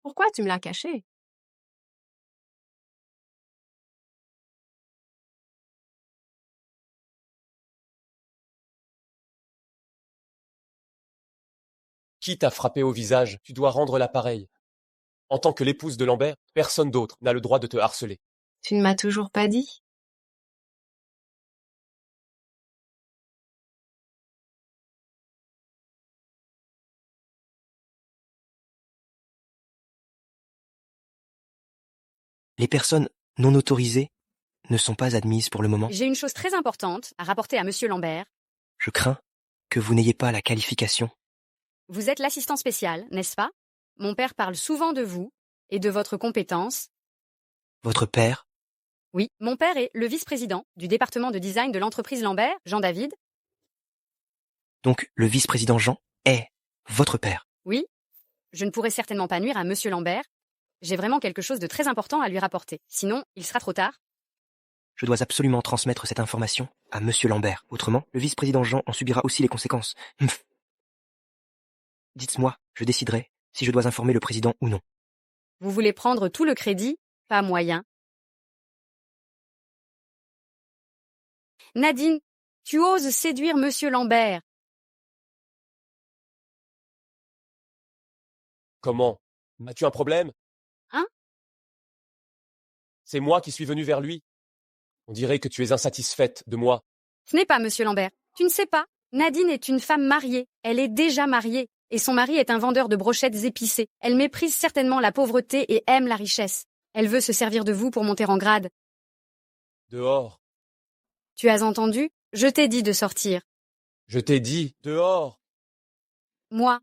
Pourquoi tu me l'as caché? Qui t'a frappé au visage? Tu dois rendre l'appareil. En tant que l'épouse de Lambert, personne d'autre n'a le droit de te harceler. Tu ne m'as toujours pas dit? Les personnes non autorisées ne sont pas admises pour le moment. J'ai une chose très importante à rapporter à Monsieur Lambert. Je crains que vous n'ayez pas la qualification. Vous êtes l'assistant spécial, n'est-ce pas? Mon père parle souvent de vous et de votre compétence. Votre père? Oui, mon père est le vice-président du département de design de l'entreprise Lambert, Jean-David. Donc, le vice-président Jean est votre père. Oui, je ne pourrai certainement pas nuire à Monsieur Lambert. J'ai vraiment quelque chose de très important à lui rapporter. Sinon, il sera trop tard. Je dois absolument transmettre cette information à Monsieur Lambert. Autrement, le vice-président Jean en subira aussi les conséquences. Dites-moi, je déciderai si je dois informer le président ou non. Vous voulez prendre tout le crédit? Pas moyen. Nadine, tu oses séduire Monsieur Lambert. Comment? As-tu un problème? Hein? C'est moi qui suis venu vers lui. On dirait que tu es insatisfaite de moi. Ce n'est pas Monsieur Lambert. Tu ne sais pas. Nadine est une femme mariée. Elle est déjà mariée. Et son mari est un vendeur de brochettes épicées. Elle méprise certainement la pauvreté et aime la richesse. Elle veut se servir de vous pour monter en grade. Dehors. Tu as entendu? Je t'ai dit de sortir. Je t'ai dit, dehors. Moi,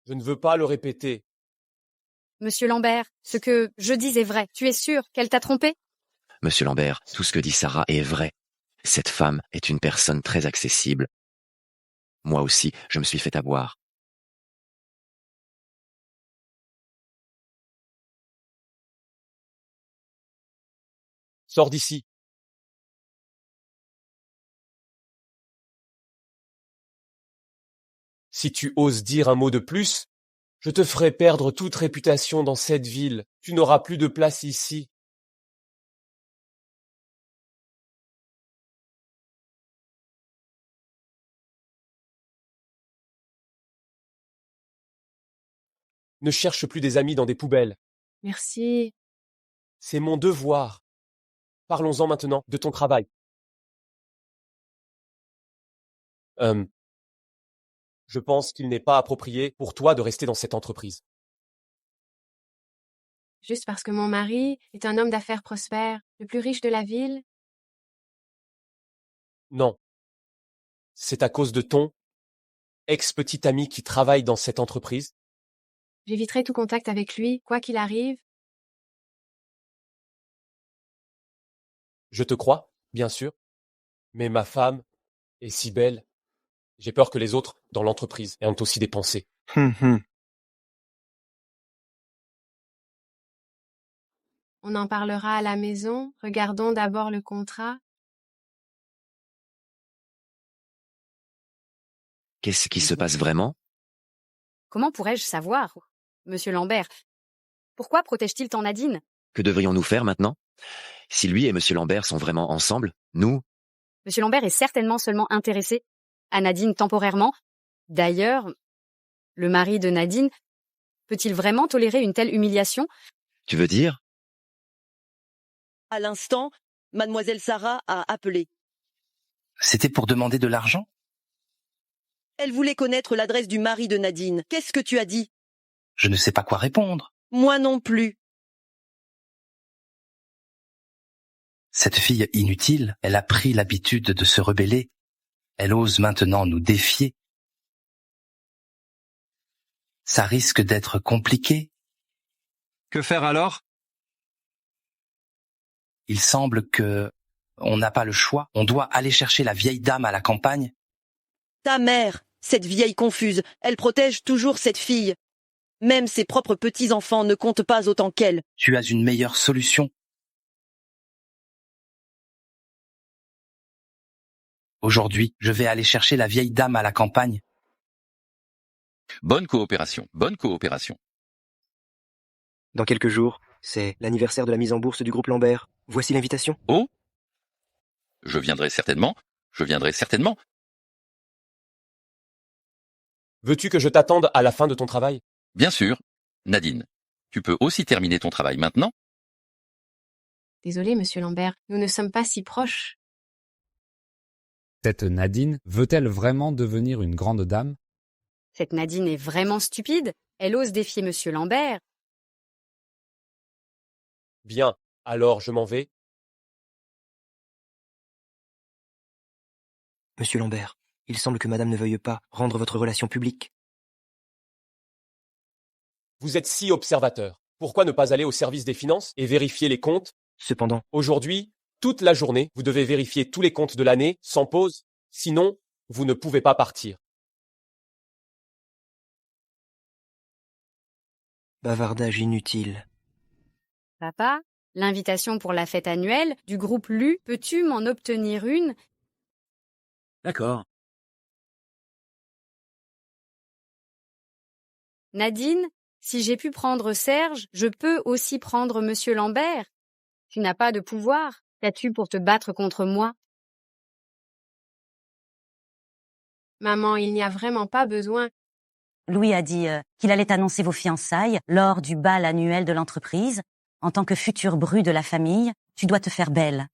Je ne veux pas le répéter. Monsieur Lambert, ce que je dis est vrai. Tu es sûr qu'elle t'a trompé? Monsieur Lambert, tout ce que dit Sarah est vrai. Cette femme est une personne très accessible. Moi aussi, je me suis fait avoir. Sors d'ici. Si tu oses dire un mot de plus, je te ferai perdre toute réputation dans cette ville. Tu n'auras plus de place ici. Ne cherche plus des amis dans des poubelles. Merci. C'est mon devoir. Parlons-en maintenant de ton travail. Je pense qu'il n'est pas approprié pour toi de rester dans cette entreprise. Juste parce que mon mari est un homme d'affaires prospère, le plus riche de la ville. Non. C'est à cause de ton ex-petit ami qui travaille dans cette entreprise. J'éviterai tout contact avec lui, quoi qu'il arrive. Je te crois, bien sûr. Mais ma femme est si belle. J'ai peur que les autres, dans l'entreprise, aient aussi des pensées. On en parlera à la maison. Regardons d'abord le contrat. Qu'est-ce qui se passe vraiment? Comment pourrais-je savoir, Monsieur Lambert? Pourquoi protège-t-il tant Nadine? Que devrions-nous faire maintenant? Si lui et Monsieur Lambert sont vraiment ensemble, nous... Monsieur Lambert est certainement seulement intéressé à Nadine temporairement. D'ailleurs, le mari de Nadine peut-il vraiment tolérer une telle humiliation? Tu veux dire? À l'instant, mademoiselle Sarah a appelé. C'était pour demander de l'argent? Elle voulait connaître l'adresse du mari de Nadine. Qu'est-ce que tu as dit? Je ne sais pas quoi répondre. Moi non plus. Cette fille inutile, elle a pris l'habitude de se rebeller. Elle ose maintenant nous défier. Ça risque d'être compliqué. Que faire alors? Il semble que on n'a pas le choix. On doit aller chercher la vieille dame à la campagne. Ta mère, cette vieille confuse, elle protège toujours cette fille. Même ses propres petits-enfants ne comptent pas autant qu'elle. Tu as une meilleure solution. Aujourd'hui, je vais aller chercher la vieille dame à la campagne. Bonne coopération, bonne coopération. Dans quelques jours, c'est l'anniversaire de la mise en bourse du groupe Lambert. Voici l'invitation. Oh? Je viendrai certainement, je viendrai certainement. Veux-tu que je t'attende à la fin de ton travail? Bien sûr. Nadine, tu peux aussi terminer ton travail maintenant? Désolé, Monsieur Lambert, nous ne sommes pas si proches. Cette Nadine veut-elle vraiment devenir une grande dame? Cette Nadine est vraiment stupide. Elle ose défier Monsieur Lambert. Bien, alors je m'en vais. Monsieur Lambert, il semble que madame ne veuille pas rendre votre relation publique. Vous êtes si observateur. Pourquoi ne pas aller au service des finances et vérifier les comptes? Cependant, Aujourd'hui, toute la journée, vous devez vérifier tous les comptes de l'année, sans pause. Sinon, Vous ne pouvez pas partir. Bavardage inutile. Papa, l'invitation pour la fête annuelle du groupe LU, peux-tu m'en obtenir une? D'accord. Nadine, si j'ai pu prendre Serge, je peux aussi prendre Monsieur Lambert. Tu n'as pas de pouvoir. Qu'as-tu pour te battre contre moi? Maman, il n'y a vraiment pas besoin. Louis a dit qu'il allait annoncer vos fiançailles lors du bal annuel de l'entreprise. En tant que futur bru de la famille, tu dois te faire belle.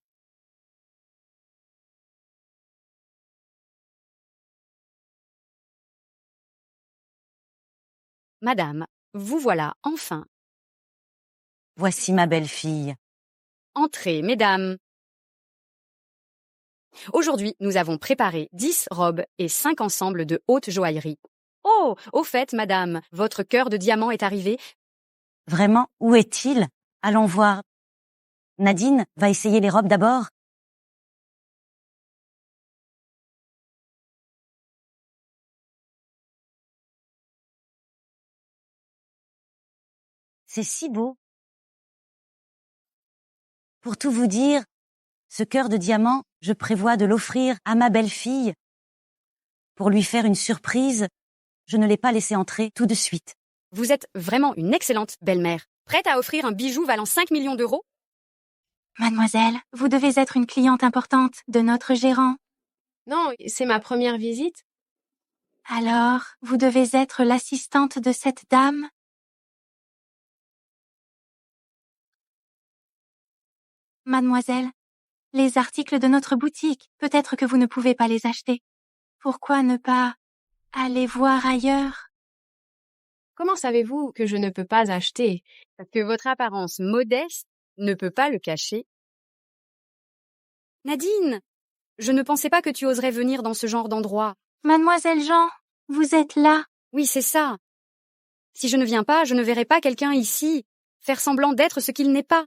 Madame, vous voilà enfin. Voici ma belle-fille. Entrez, mesdames. Aujourd'hui, nous avons préparé 10 robes et 5 ensembles de haute joaillerie. Oh, au fait, madame, votre cœur de diamant est arrivé. Vraiment, où est-il? Allons voir. Nadine va essayer les robes d'abord. C'est si beau. Pour tout vous dire, ce cœur de diamant, je prévois de l'offrir à ma belle-fille. Pour lui faire une surprise, je ne l'ai pas laissé entrer tout de suite. Vous êtes vraiment une excellente belle-mère. Prête à offrir un bijou valant 5 millions d'euros? Mademoiselle, vous devez être une cliente importante de notre gérant. Non, c'est ma première visite. Alors, vous devez être l'assistante de cette dame? Mademoiselle, les articles de notre boutique, peut-être que vous ne pouvez pas les acheter. Pourquoi ne pas aller voir ailleurs? Comment savez-vous que je ne peux pas acheter? Parce que votre apparence modeste ne peut pas le cacher. Nadine, je ne pensais pas que tu oserais venir dans ce genre d'endroit. Mademoiselle Jean, vous êtes là? Oui, c'est ça. Si je ne viens pas, je ne verrai pas quelqu'un ici faire semblant d'être ce qu'il n'est pas.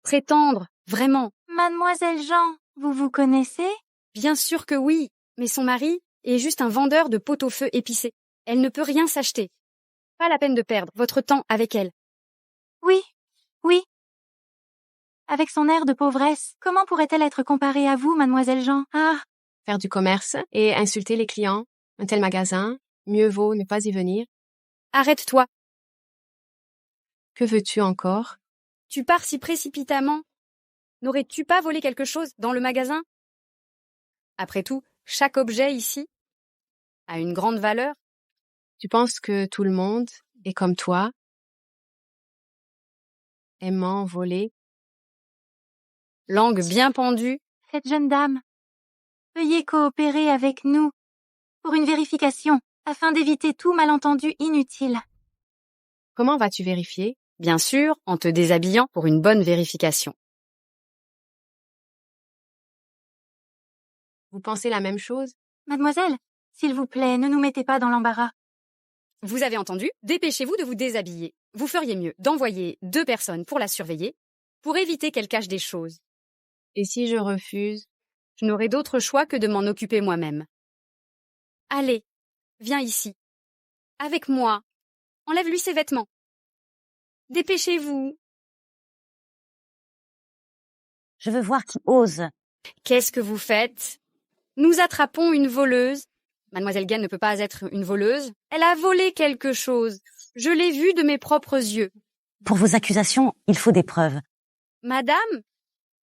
Prétendre, vraiment. Mademoiselle Jean, vous vous connaissez? Bien sûr que oui, mais son mari est juste un vendeur de pot-au-feu épicé. Elle ne peut rien s'acheter. Pas la peine de perdre votre temps avec elle. Oui, oui. Avec son air de pauvresse, comment pourrait-elle être comparée à vous, mademoiselle Jean? Ah! Faire du commerce et insulter les clients. Un tel magasin, mieux vaut ne pas y venir. Arrête-toi. Que veux-tu encore? Tu pars si précipitamment. N'aurais-tu pas volé quelque chose dans le magasin? Après tout, chaque objet ici a une grande valeur. Tu penses que tout le monde est comme toi, aimant voler? Langue bien pendue. Cette jeune dame, veuillez coopérer avec nous pour une vérification afin d'éviter tout malentendu inutile. Comment vas-tu vérifier? Bien sûr, en te déshabillant pour une bonne vérification. Vous pensez la même chose? Mademoiselle, s'il vous plaît, ne nous mettez pas dans l'embarras. Vous avez entendu? Dépêchez-vous de vous déshabiller. Vous feriez mieux d'envoyer 2 personnes pour la surveiller, pour éviter qu'elle cache des choses. Et si je refuse? Je n'aurai d'autre choix que de m'en occuper moi-même. Allez, viens ici. Avec moi. Enlève-lui ses vêtements. Dépêchez-vous. Je veux voir qui ose. Qu'est-ce que vous faites? Nous attrapons une voleuse. Mademoiselle Gaine ne peut pas être une voleuse. Elle a volé quelque chose. Je l'ai vue de mes propres yeux. Pour vos accusations, il faut des preuves. Madame,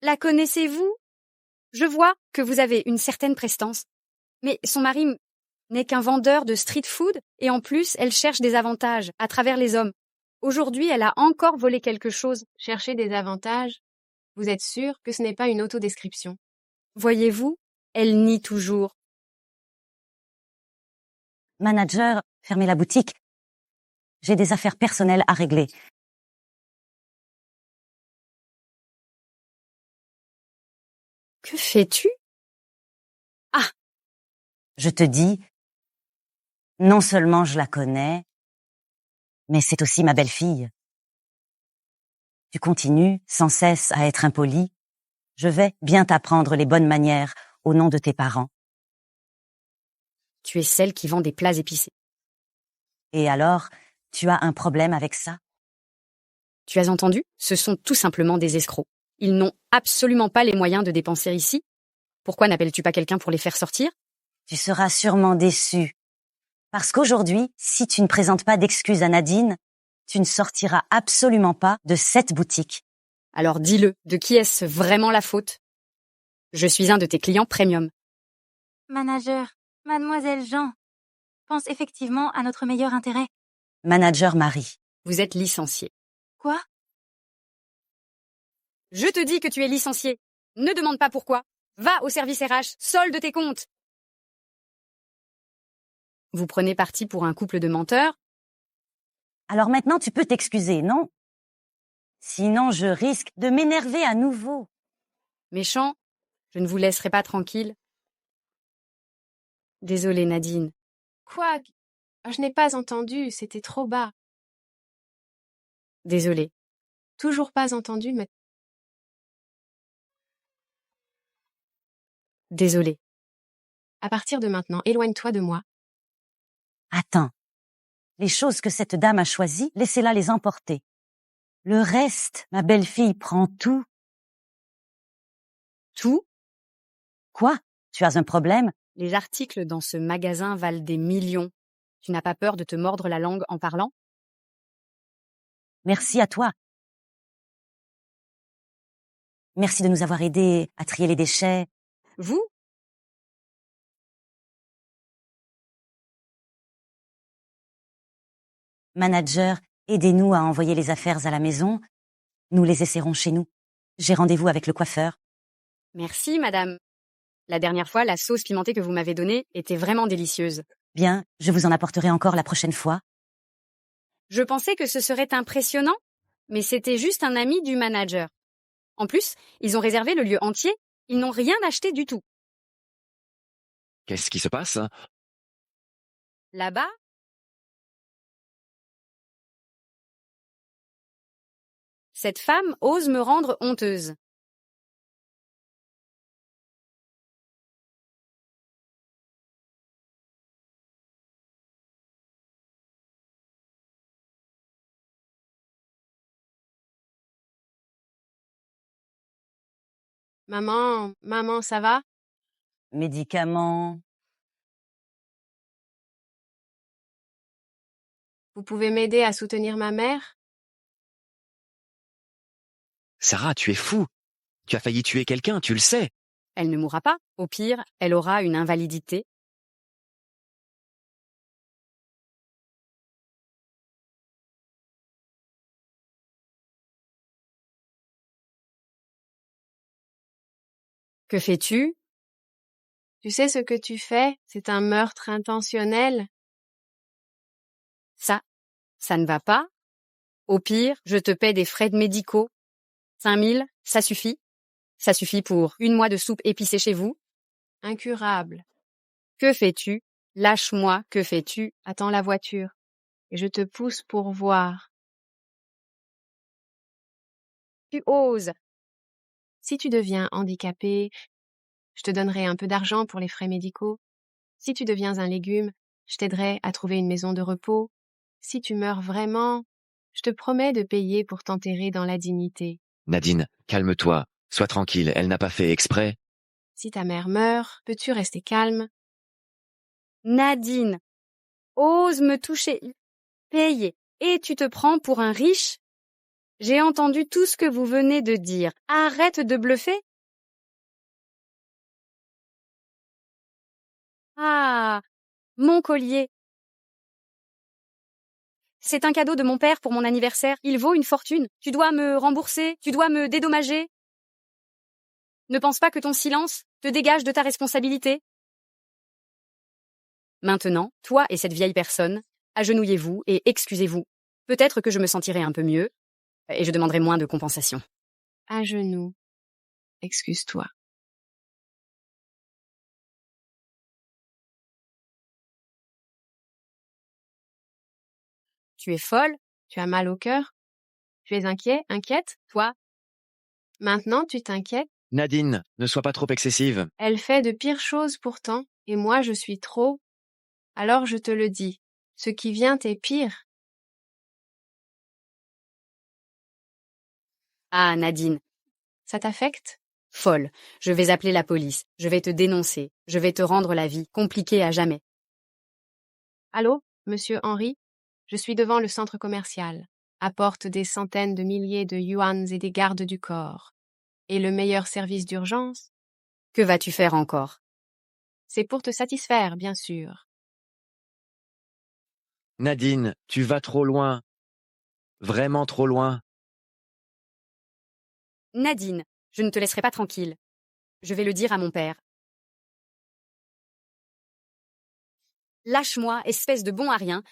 la connaissez-vous? Je vois que vous avez une certaine prestance. Mais son mari n'est qu'un vendeur de street food et en plus, elle cherche des avantages à travers les hommes. Aujourd'hui, elle a encore volé quelque chose. Chercher des avantages? Vous êtes sûr que ce n'est pas une autodescription? Voyez-vous, elle nie toujours. Manager, fermez la boutique. J'ai des affaires personnelles à régler. Que fais-tu? Ah! Je te dis, non seulement je la connais, mais c'est aussi ma belle-fille. Tu continues sans cesse à être impoli. Je vais bien t'apprendre les bonnes manières au nom de tes parents. Tu es celle qui vend des plats épicés. Et alors, tu as un problème avec ça? Tu as entendu? Ce sont tout simplement des escrocs. Ils n'ont absolument pas les moyens de dépenser ici. Pourquoi n'appelles-tu pas quelqu'un pour les faire sortir? Tu seras sûrement déçu. Parce qu'aujourd'hui, si tu ne présentes pas d'excuses à Nadine, tu ne sortiras absolument pas de cette boutique. Alors dis-le, de qui est-ce vraiment la faute? Je suis un de tes clients premium. Manager, mademoiselle Jean, pense effectivement à notre meilleur intérêt. Manager Marie. Vous êtes licencié. Quoi? Je te dis que tu es licencié. Ne demande pas pourquoi. Va au service RH, solde tes comptes. Vous prenez parti pour un couple de menteurs? Alors maintenant, tu peux t'excuser, non? Sinon, je risque de m'énerver à nouveau. Méchant, je ne vous laisserai pas tranquille. Désolée, Nadine. Quoi? Je n'ai pas entendu, c'était trop bas. Désolée. Toujours pas entendu, mais... Désolée. À partir de maintenant, éloigne-toi de moi. Attends. Les choses que cette dame a choisies, laissez-la les emporter. Le reste, ma belle-fille prend tout. Tout? Quoi? Tu as un problème? Les articles dans ce magasin valent des millions. Tu n'as pas peur de te mordre la langue en parlant? Merci à toi. Merci de nous avoir aidés à trier les déchets. Vous? Manager, aidez-nous à envoyer les affaires à la maison. Nous les essaierons chez nous. J'ai rendez-vous avec le coiffeur. Merci, madame. La dernière fois, la sauce pimentée que vous m'avez donnée était vraiment délicieuse. Bien, je vous en apporterai encore la prochaine fois. Je pensais que ce serait impressionnant, mais c'était juste un ami du manager. En plus, ils ont réservé le lieu entier, ils n'ont rien acheté du tout. Qu'est-ce qui se passe? Là-bas? Cette femme ose me rendre honteuse. Maman, ça va? Médicaments. Vous pouvez m'aider à soutenir ma mère? Sarah, tu es fou. Tu as failli tuer quelqu'un, tu le sais. Elle ne mourra pas. Au pire, elle aura une invalidité. Que fais-tu? Tu sais ce que tu fais? C'est un meurtre intentionnel. Ça ne va pas. Au pire, je te paie des frais médicaux. 5 000, ça suffit. Ça suffit pour 1 mois de soupe épicée chez vous. Incurable. Que fais-tu? Lâche-moi, que fais-tu? Attends la voiture. Et je te pousse pour voir. Tu oses. Si tu deviens handicapé, je te donnerai un peu d'argent pour les frais médicaux. Si tu deviens un légume, je t'aiderai à trouver une maison de repos. Si tu meurs vraiment, je te promets de payer pour t'enterrer dans la dignité. Nadine, calme-toi. Sois tranquille, elle n'a pas fait exprès. Si ta mère meurt, peux-tu rester calme? Nadine, ose me toucher. Payer. Et tu te prends pour un riche? J'ai entendu tout ce que vous venez de dire. Arrête de bluffer. Ah, mon collier. C'est un cadeau de mon père pour mon anniversaire. Il vaut une fortune. Tu dois me rembourser, tu dois me dédommager. Ne pense pas que ton silence te dégage de ta responsabilité. Maintenant, toi et cette vieille personne, agenouillez-vous et excusez-vous. Peut-être que je me sentirai un peu mieux et je demanderai moins de compensation. À genoux. Excuse-toi. Tu es folle? Tu as mal au cœur? Tu es inquiète, toi? Maintenant, tu t'inquiètes? Nadine, ne sois pas trop excessive. Elle fait de pires choses pourtant, et moi je suis trop... Alors je te le dis, ce qui vient est pire. Ah, Nadine. Ça t'affecte? Folle. Je vais appeler la police. Je vais te dénoncer. Je vais te rendre la vie compliquée à jamais. Allô, monsieur Henry? Je suis devant le centre commercial. Apporte des centaines de milliers de yuans et des gardes du corps. Et le meilleur service d'urgence? Que vas-tu faire encore? C'est pour te satisfaire, bien sûr. Nadine, tu vas trop loin. Vraiment trop loin. Nadine, je ne te laisserai pas tranquille. Je vais le dire à mon père. Lâche-moi, espèce de bon à rien.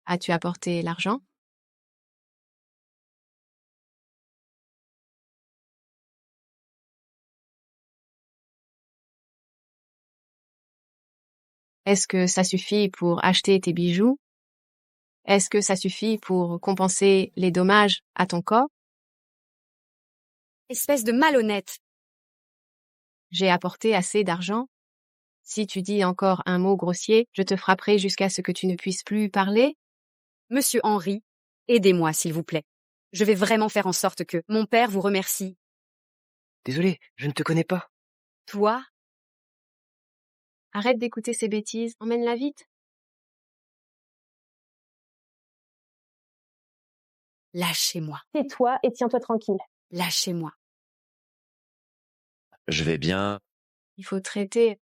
As-tu apporté l'argent? Est-ce que ça suffit pour acheter tes bijoux? Est-ce que ça suffit pour compenser les dommages à ton corps? Espèce de malhonnête. J'ai apporté assez d'argent. Si tu dis encore un mot grossier, je te frapperai jusqu'à ce que tu ne puisses plus parler. Monsieur Henry, aidez-moi, s'il vous plaît. Je vais vraiment faire en sorte que mon père vous remercie. Désolé, je ne te connais pas. Toi? Arrête d'écouter ces bêtises, emmène-la vite. Lâchez-moi. Tais-toi et tiens-toi tranquille. Lâchez-moi. Je vais bien. Il faut traiter.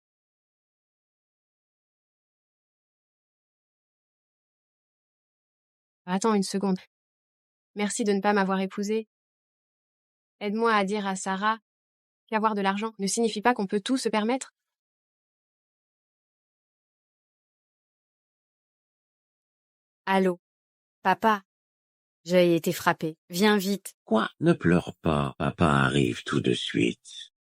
Attends une seconde. Merci de ne pas m'avoir épousée. Aide-moi à dire à Sarah qu'avoir de l'argent ne signifie pas qu'on peut tout se permettre. Allô? Papa? J'ai été frappée. Viens vite. Quoi? Ne pleure pas, papa arrive tout de suite.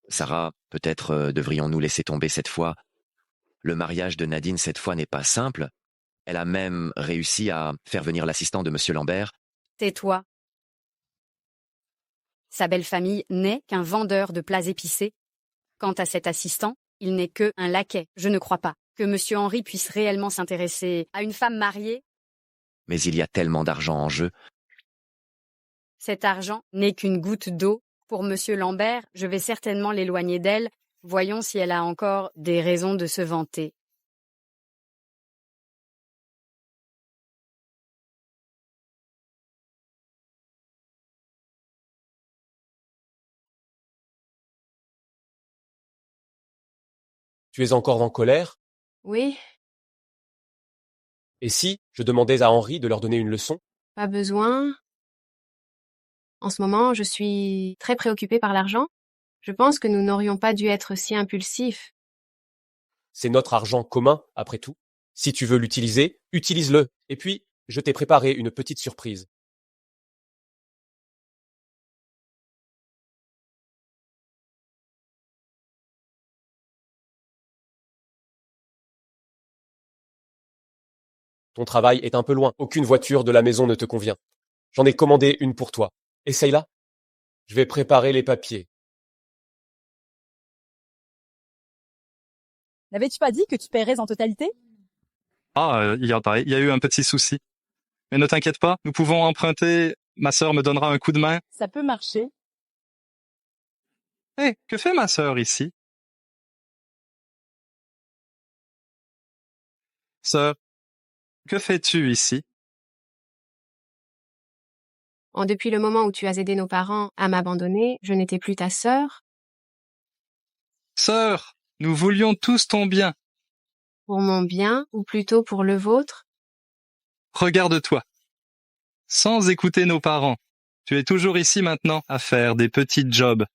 Sarah, peut-être devrions-nous laisser tomber cette fois. Le mariage de Nadine cette fois n'est pas simple. Elle a même réussi à faire venir l'assistant de Monsieur Lambert. Tais-toi. Sa belle famille n'est qu'un vendeur de plats épicés. Quant à cet assistant, il n'est que un laquais. Je ne crois pas que Monsieur Henry puisse réellement s'intéresser à une femme mariée. Mais il y a tellement d'argent en jeu. Cet argent n'est qu'une goutte d'eau. Pour Monsieur Lambert, je vais certainement l'éloigner d'elle. Voyons si elle a encore des raisons de se vanter. Tu es encore en colère? Oui, Et si je demandais à Henri de leur donner une leçon? pas besoin. En ce moment, je suis très préoccupée par l'argent. Je pense que nous n'aurions pas dû être si impulsifs. C'est notre argent commun, après tout. Si tu veux l'utiliser, utilise-le. Et puis, je t'ai préparé une petite surprise. Ton travail est un peu loin. Aucune voiture de la maison ne te convient. J'en ai commandé une pour toi. Essaye-la. Je vais préparer les papiers. N'avais-tu pas dit que tu paierais en totalité? Ah, il y a eu un petit souci. Mais ne t'inquiète pas, nous pouvons emprunter. Ma sœur me donnera un coup de main. Ça peut marcher. Hé, que fait ma sœur ici? Sœur, que fais-tu ici? Depuis le moment où tu as aidé nos parents à m'abandonner, je n'étais plus ta sœur. Sœur, nous voulions tous ton bien. Pour mon bien, ou plutôt pour le vôtre? Regarde-toi. Sans écouter nos parents, tu es toujours ici maintenant à faire des petits jobs.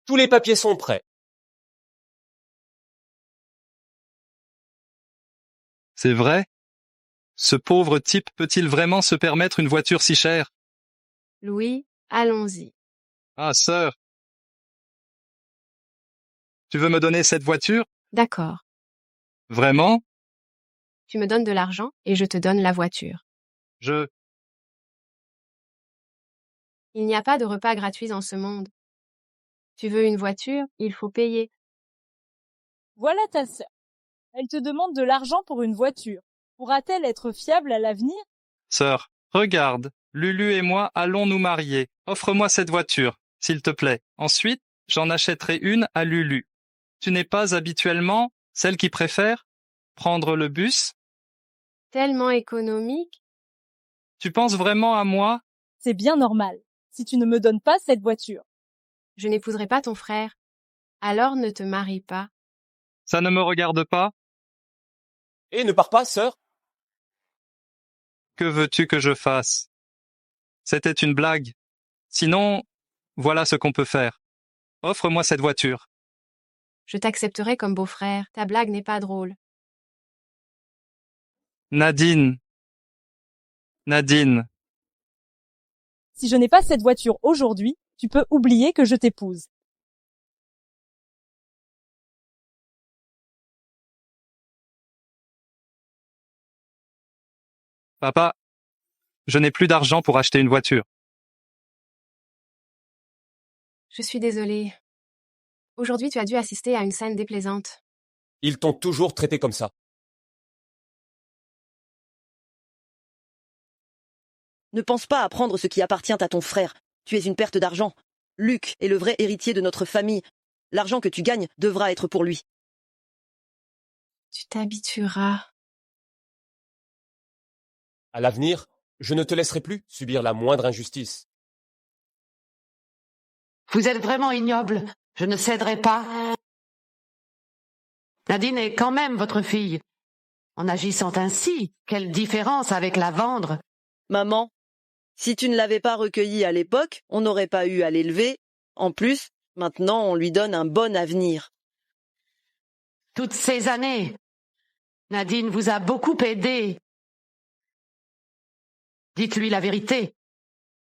Tous les papiers sont prêts. C'est vrai? Ce pauvre type peut-il vraiment se permettre une voiture si chère? Louis, allons-y. Ah, sœur. Tu veux me donner cette voiture? D'accord. Vraiment? Tu me donnes de l'argent et je te donne la voiture. Il n'y a pas de repas gratuits en ce monde. Tu veux une voiture, il faut payer. Voilà ta sœur. Elle te demande de l'argent pour une voiture. Pourra-t-elle être fiable à l'avenir? Sœur, regarde, Lulu et moi allons nous marier. Offre-moi cette voiture, s'il te plaît. Ensuite, j'en achèterai une à Lulu. Tu n'es pas habituellement celle qui préfère prendre le bus? Tellement économique. Tu penses vraiment à moi? C'est bien normal, si tu ne me donnes pas cette voiture. Je n'épouserai pas ton frère. Alors ne te marie pas. Ça ne me regarde pas? Et ne pars pas, sœur. Que veux-tu que je fasse? C'était une blague. Sinon, voilà ce qu'on peut faire. Offre-moi cette voiture. Je t'accepterai comme beau-frère. Ta blague n'est pas drôle. Nadine. Si je n'ai pas cette voiture aujourd'hui, tu peux oublier que je t'épouse. Papa, je n'ai plus d'argent pour acheter une voiture. Je suis désolée. Aujourd'hui, tu as dû assister à une scène déplaisante. Ils t'ont toujours traité comme ça. Ne pense pas à prendre ce qui appartient à ton frère. Tu es une perte d'argent. Luc est le vrai héritier de notre famille. L'argent que tu gagnes devra être pour lui. Tu t'habitueras. À l'avenir, je ne te laisserai plus subir la moindre injustice. Vous êtes vraiment ignoble. Je ne céderai pas. Nadine est quand même votre fille. En agissant ainsi, quelle différence avec la vendre? Maman, si tu ne l'avais pas recueillie à l'époque, on n'aurait pas eu à l'élever. En plus, maintenant on lui donne un bon avenir. Toutes ces années, Nadine vous a beaucoup aidé. Dites-lui la vérité.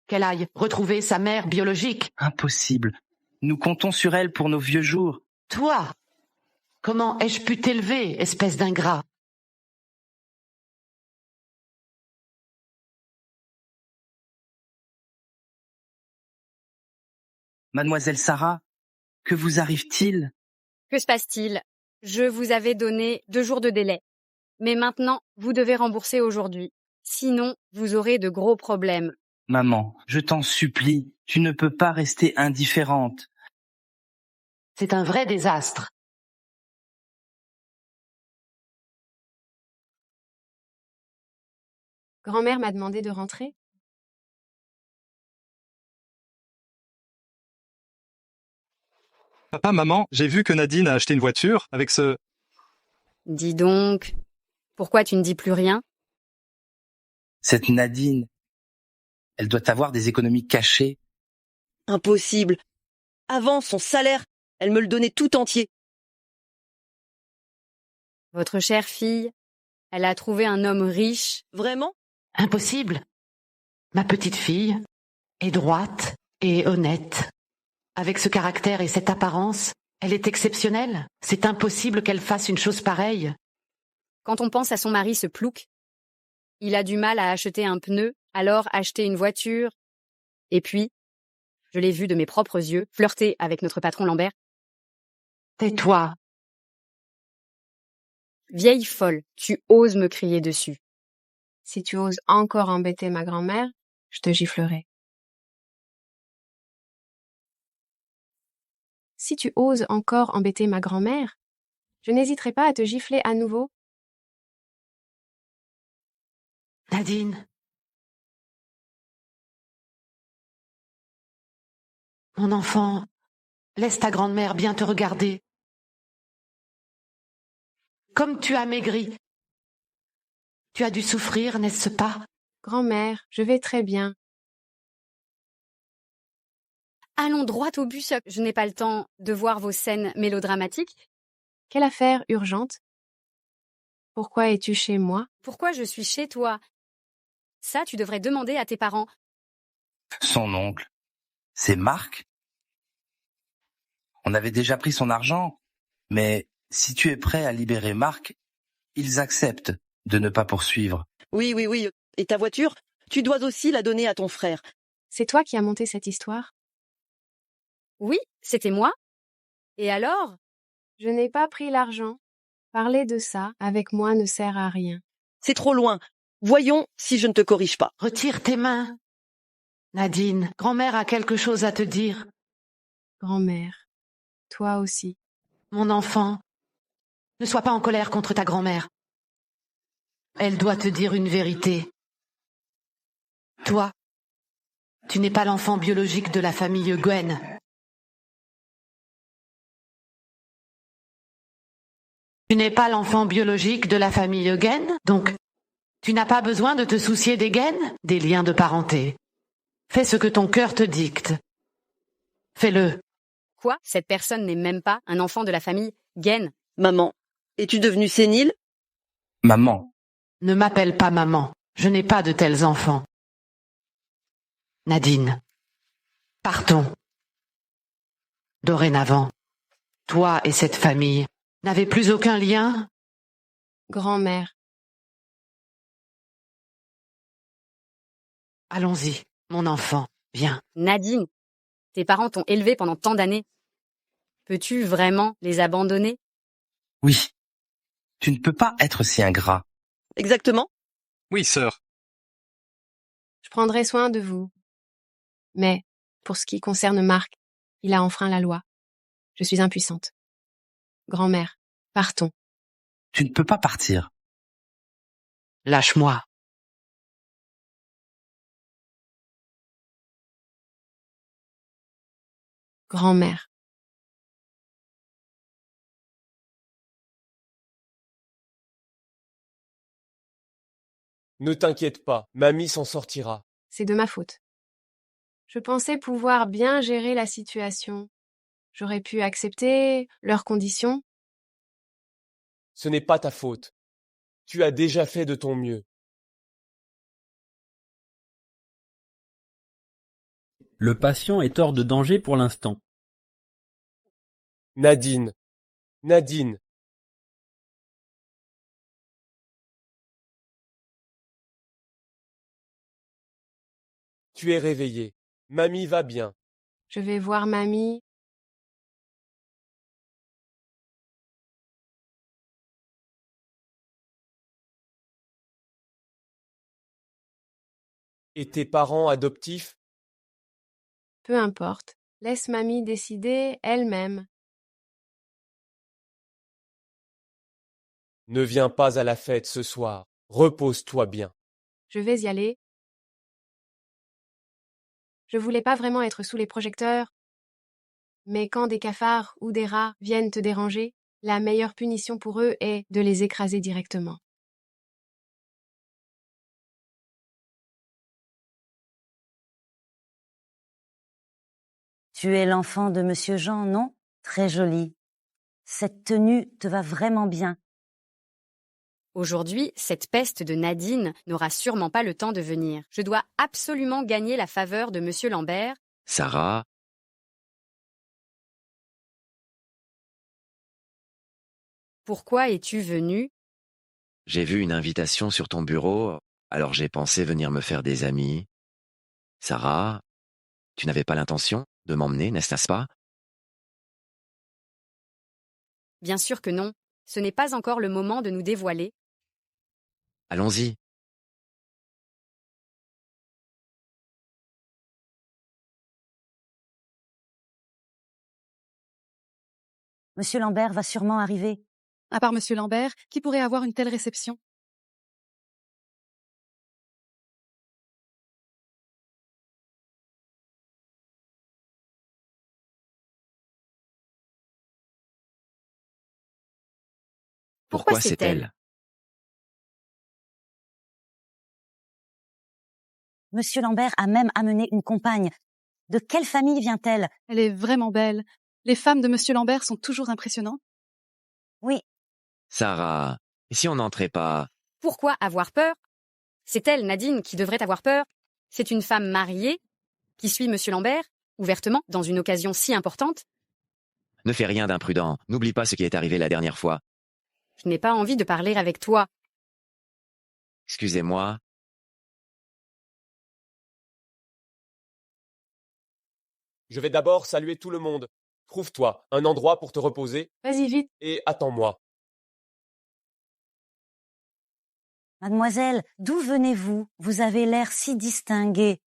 Qu'elle aille retrouver sa mère biologique. Impossible. Nous comptons sur elle pour nos vieux jours. Toi, comment ai-je pu t'élever, espèce d'ingrat? Mademoiselle Sarah, que vous arrive-t-il? Que se passe-t-il? Je vous avais donné 2 jours de délai. Mais maintenant, vous devez rembourser aujourd'hui. Sinon, vous aurez de gros problèmes. Maman, je t'en supplie, tu ne peux pas rester indifférente. C'est un vrai désastre. Grand-mère m'a demandé de rentrer. Papa, maman, j'ai vu que Nadine a acheté une voiture avec ce... Dis donc, pourquoi tu ne dis plus rien? Cette Nadine, elle doit avoir des économies cachées. Impossible. Avant son salaire, elle me le donnait tout entier. Votre chère fille, elle a trouvé un homme riche. Vraiment? Impossible. Ma petite fille est droite et honnête. Avec ce caractère et cette apparence, elle est exceptionnelle. C'est impossible qu'elle fasse une chose pareille. Quand on pense à son mari ce plouc, il a du mal à acheter un pneu, alors acheter une voiture. Et puis, je l'ai vu de mes propres yeux flirter avec notre patron Lambert. Tais-toi. Vieille folle, tu oses me crier dessus. Si tu oses encore embêter ma grand-mère, je te giflerai. Si tu oses encore embêter ma grand-mère, je n'hésiterai pas à te gifler à nouveau. Nadine. Mon enfant, laisse ta grand-mère bien te regarder. Comme tu as maigri. Tu as dû souffrir, n'est-ce pas? Grand-mère, je vais très bien. Allons droit au but, je n'ai pas le temps de voir vos scènes mélodramatiques. Quelle affaire urgente? Pourquoi es-tu chez moi? Pourquoi je suis chez toi? Ça, tu devrais demander à tes parents. Son oncle, c'est Marc? On avait déjà pris son argent, mais si tu es prêt à libérer Marc, ils acceptent. de ne pas poursuivre. Oui, oui, oui. Et ta voiture, tu dois aussi la donner à ton frère. C'est toi qui as monté cette histoire? Oui, c'était moi. Et alors? Je n'ai pas pris l'argent. Parler de ça avec moi ne sert à rien. C'est trop loin. Voyons si je ne te corrige pas. Retire tes mains. Nadine, grand-mère a quelque chose à te dire. Grand-mère, toi aussi. Mon enfant, ne sois pas en colère contre ta grand-mère. Elle doit te dire une vérité. Toi, tu n'es pas l'enfant biologique de la famille Gwen. Tu n'es pas l'enfant biologique de la famille Gwen, donc tu n'as pas besoin de te soucier des gaines, des liens de parenté. Fais ce que ton cœur te dicte. Fais-le. Quoi? Cette personne n'est même pas un enfant de la famille Gwen. Maman, es-tu devenue sénile? Maman. Ne m'appelle pas maman. Je n'ai pas de tels enfants. Nadine, partons. Dorénavant, toi et cette famille n'avez plus aucun lien? Grand-mère. Allons-y, mon enfant, viens. Nadine, tes parents t'ont élevé pendant tant d'années. Peux-tu vraiment les abandonner? Oui. Tu ne peux pas être si ingrat. Exactement. Oui, sœur. Je prendrai soin de vous. Mais, pour ce qui concerne Marc, il a enfreint la loi. Je suis impuissante. Grand-mère, partons. Tu ne peux pas partir. Lâche-moi. Grand-mère. Ne t'inquiète pas, mamie s'en sortira. C'est de ma faute. Je pensais pouvoir bien gérer la situation. J'aurais pu accepter leurs conditions. Ce n'est pas ta faute. Tu as déjà fait de ton mieux. Le patient est hors de danger pour l'instant. Nadine. Nadine. Tu es réveillée. Mamie va bien. Je vais voir mamie. Et tes parents adoptifs? Peu importe. Laisse mamie décider elle-même. Ne viens pas à la fête ce soir. Repose-toi bien. Je vais y aller. Je voulais pas vraiment être sous les projecteurs. Mais quand des cafards ou des rats viennent te déranger, la meilleure punition pour eux est de les écraser directement. Tu es l'enfant de Monsieur Jean, non? Très joli. Cette tenue te va vraiment bien. Aujourd'hui, cette peste de Nadine n'aura sûrement pas le temps de venir. Je dois absolument gagner la faveur de Monsieur Lambert. Sarah, Pourquoi es-tu venue? j'ai vu une invitation sur ton bureau, alors j'ai pensé venir me faire des amis. Sarah, tu n'avais pas l'intention de m'emmener, n'est-ce pas? Bien sûr que non. Ce n'est pas encore le moment de nous dévoiler. Allons-y. Monsieur Lambert va sûrement arriver. À part Monsieur Lambert, qui pourrait avoir une telle réception? Pourquoi c'est elle? Monsieur Lambert a même amené une compagne. De quelle famille vient-elle? Elle est vraiment belle. Les femmes de Monsieur Lambert sont toujours impressionnantes. Oui. Sarah, et si on n'entrait pas? Pourquoi avoir peur? C'est elle, Nadine, qui devrait avoir peur. C'est une femme mariée qui suit Monsieur Lambert, ouvertement, dans une occasion si importante. Ne fais rien d'imprudent. N'oublie pas ce qui est arrivé la dernière fois. Je n'ai pas envie de parler avec toi. Excusez-moi. Je vais d'abord saluer tout le monde. Trouve-toi un endroit pour te reposer Vas-y vite. et attends-moi. Mademoiselle, d'où venez-vous? Vous avez l'air si distinguée.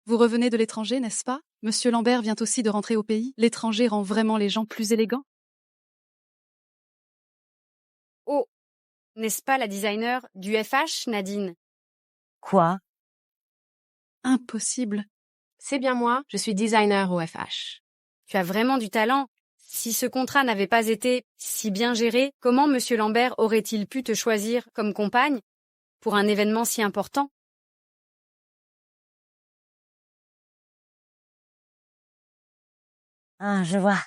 Vous revenez de l'étranger, n'est-ce pas? Monsieur Lambert vient aussi de rentrer au pays. L'étranger rend vraiment les gens plus élégants. Oh, n'est-ce pas la designer du FH, Nadine? Quoi? Impossible. C'est bien moi, je suis designer au FH. Tu as vraiment du talent. Si ce contrat n'avait pas été si bien géré, comment Monsieur Lambert aurait-il pu te choisir comme compagne pour un événement si important? Ah, je vois.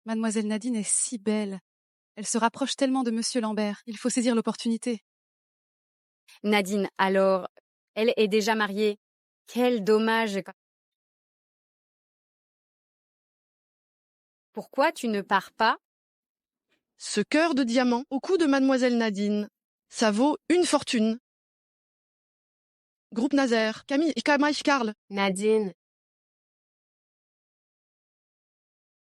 Mademoiselle Nadine est si belle. Elle se rapproche tellement de Monsieur Lambert. Il faut saisir l'opportunité. Nadine, alors, elle est déjà mariée. Quel dommage. Pourquoi tu ne pars pas? Ce cœur de diamant au cou de Mademoiselle Nadine, ça vaut une fortune. Groupe Nazaire, Camille et Karl. Nadine.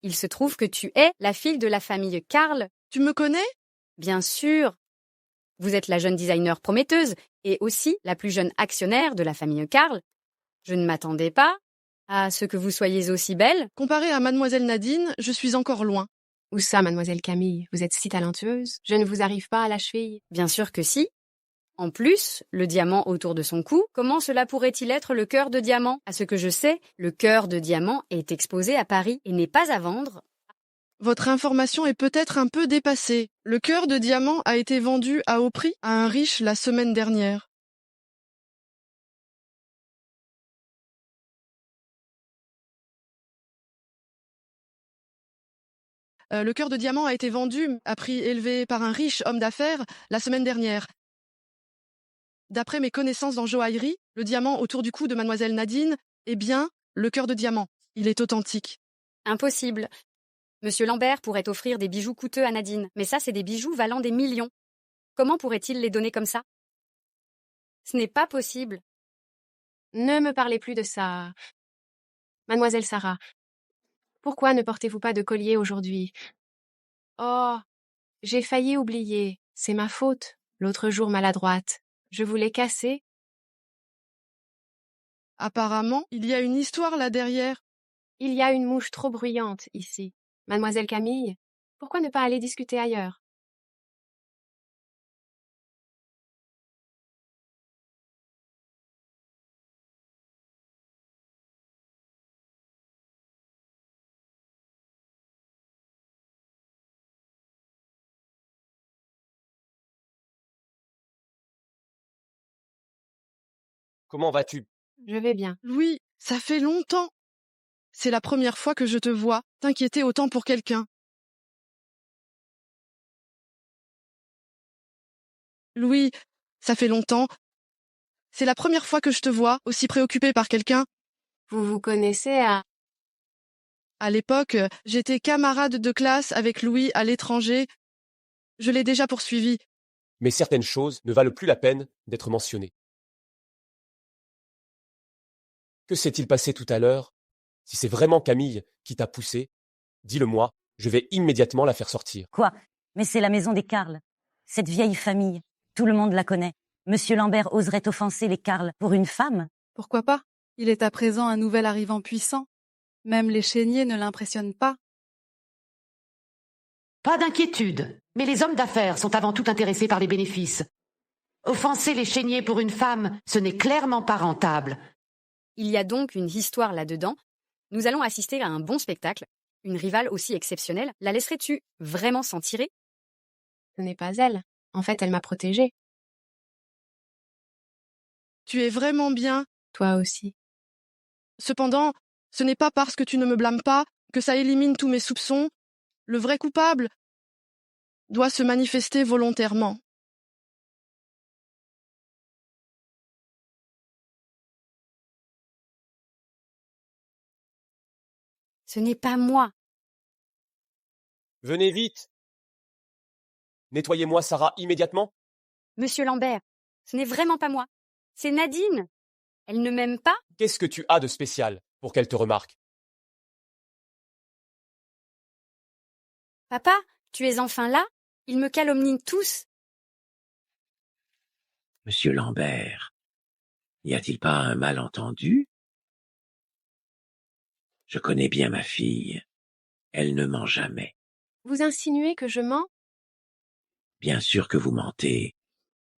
Il se trouve que tu es la fille de la famille Karl. Tu me connais? Bien sûr. Vous êtes la jeune designer prometteuse et aussi la plus jeune actionnaire de la famille Karl. Je ne m'attendais pas à ce que vous soyez aussi belle. Comparé à Mademoiselle Nadine, je suis encore loin. Où ça, Mademoiselle Camille? Vous êtes si talentueuse. Je ne vous arrive pas à la cheville. Bien sûr que si. En plus, le diamant autour de son cou, comment cela pourrait-il être le cœur de diamant? À ce que je sais, le cœur de diamant est exposé à Paris et n'est pas à vendre. Votre information est peut-être un peu dépassée. Le cœur de diamant a été vendu à haut prix à un riche la semaine dernière. Le cœur de diamant a été vendu à prix élevé par un riche homme d'affaires la semaine dernière. D'après mes connaissances en joaillerie, le diamant autour du cou de Mademoiselle Nadine est bien le cœur de diamant. Il est authentique. Impossible. Monsieur Lambert pourrait offrir des bijoux coûteux à Nadine, mais ça, c'est des bijoux valant des millions. Comment pourrait-il les donner comme ça? Ce n'est pas possible. Ne me parlez plus de ça. Mademoiselle Sarah, pourquoi ne portez-vous pas de collier aujourd'hui? Oh, j'ai failli oublier. C'est ma faute. L'autre jour maladroite. Je voulais casser. Apparemment, il y a une histoire là derrière. Il y a une mouche trop bruyante ici. Mademoiselle Camille, pourquoi ne pas aller discuter ailleurs? Comment vas-tu? Je vais bien. Louis, ça fait longtemps. C'est la première fois que je te vois t'inquiéter autant pour quelqu'un. Louis, ça fait longtemps. C'est la première fois que je te vois aussi préoccupé par quelqu'un. Vous vous connaissez à... À l'époque, j'étais camarade de classe avec Louis à l'étranger. Je l'ai déjà poursuivi. Mais certaines choses ne valent plus la peine d'être mentionnées. Que s'est-il passé tout à l'heure? Si c'est vraiment Camille qui t'a poussé, dis-le-moi, je vais immédiatement la faire sortir. Quoi? Mais c'est la maison des Karl. Cette vieille famille. Tout le monde la connaît. Monsieur Lambert oserait offenser les Karl pour une femme? Pourquoi pas? Il est à présent un nouvel arrivant puissant. Même les chéniers ne l'impressionnent pas. Pas d'inquiétude, mais les hommes d'affaires sont avant tout intéressés par les bénéfices. Offenser les chéniers pour une femme, ce n'est clairement pas rentable. Il y a donc une histoire là-dedans. Nous allons assister à un bon spectacle. Une rivale aussi exceptionnelle, la laisserais-tu vraiment s'en tirer? Ce n'est pas elle. En fait, elle m'a protégée. Tu es vraiment bien. Toi aussi. Cependant, ce n'est pas parce que tu ne me blâmes pas que ça élimine tous mes soupçons. Le vrai coupable doit se manifester volontairement. Ce n'est pas moi. Venez vite! Nettoyez-moi Sarah immédiatement. Monsieur Lambert, Ce n'est vraiment pas moi. C'est Nadine. Elle ne m'aime pas? Qu'est-ce que tu as de spécial pour qu'elle te remarque? Papa, tu es enfin là? Ils me calomnient tous. Monsieur Lambert, n'y a-t-il pas un malentendu? Je connais bien ma fille. Elle ne ment jamais. Vous insinuez que je mens? Bien sûr que vous mentez,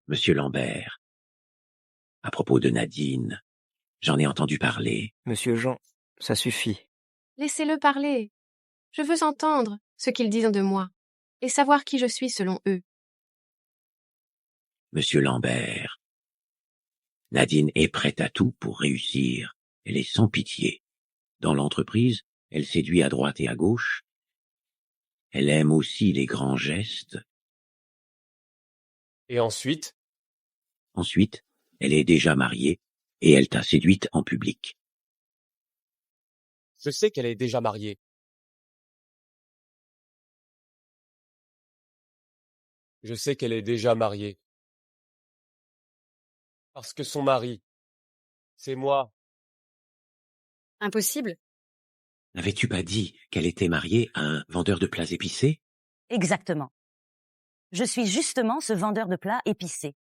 monsieur Lambert. À propos de Nadine, j'en ai entendu parler. Monsieur Jean, ça suffit. Laissez-le parler. Je veux entendre ce qu'ils disent de moi et savoir qui je suis selon eux. Monsieur Lambert, Nadine est prête à tout pour réussir. Elle est sans pitié. Dans l'entreprise, elle séduit à droite et à gauche. Elle aime aussi les grands gestes. Et ensuite? Ensuite, elle est déjà mariée et elle t'a séduite en public. Je sais qu'elle est déjà mariée. Je sais qu'elle est déjà mariée. Parce que son mari, c'est moi. Impossible. N'avais-tu pas dit qu'elle était mariée à un vendeur de plats épicés? Exactement. Je suis justement ce vendeur de plats épicés.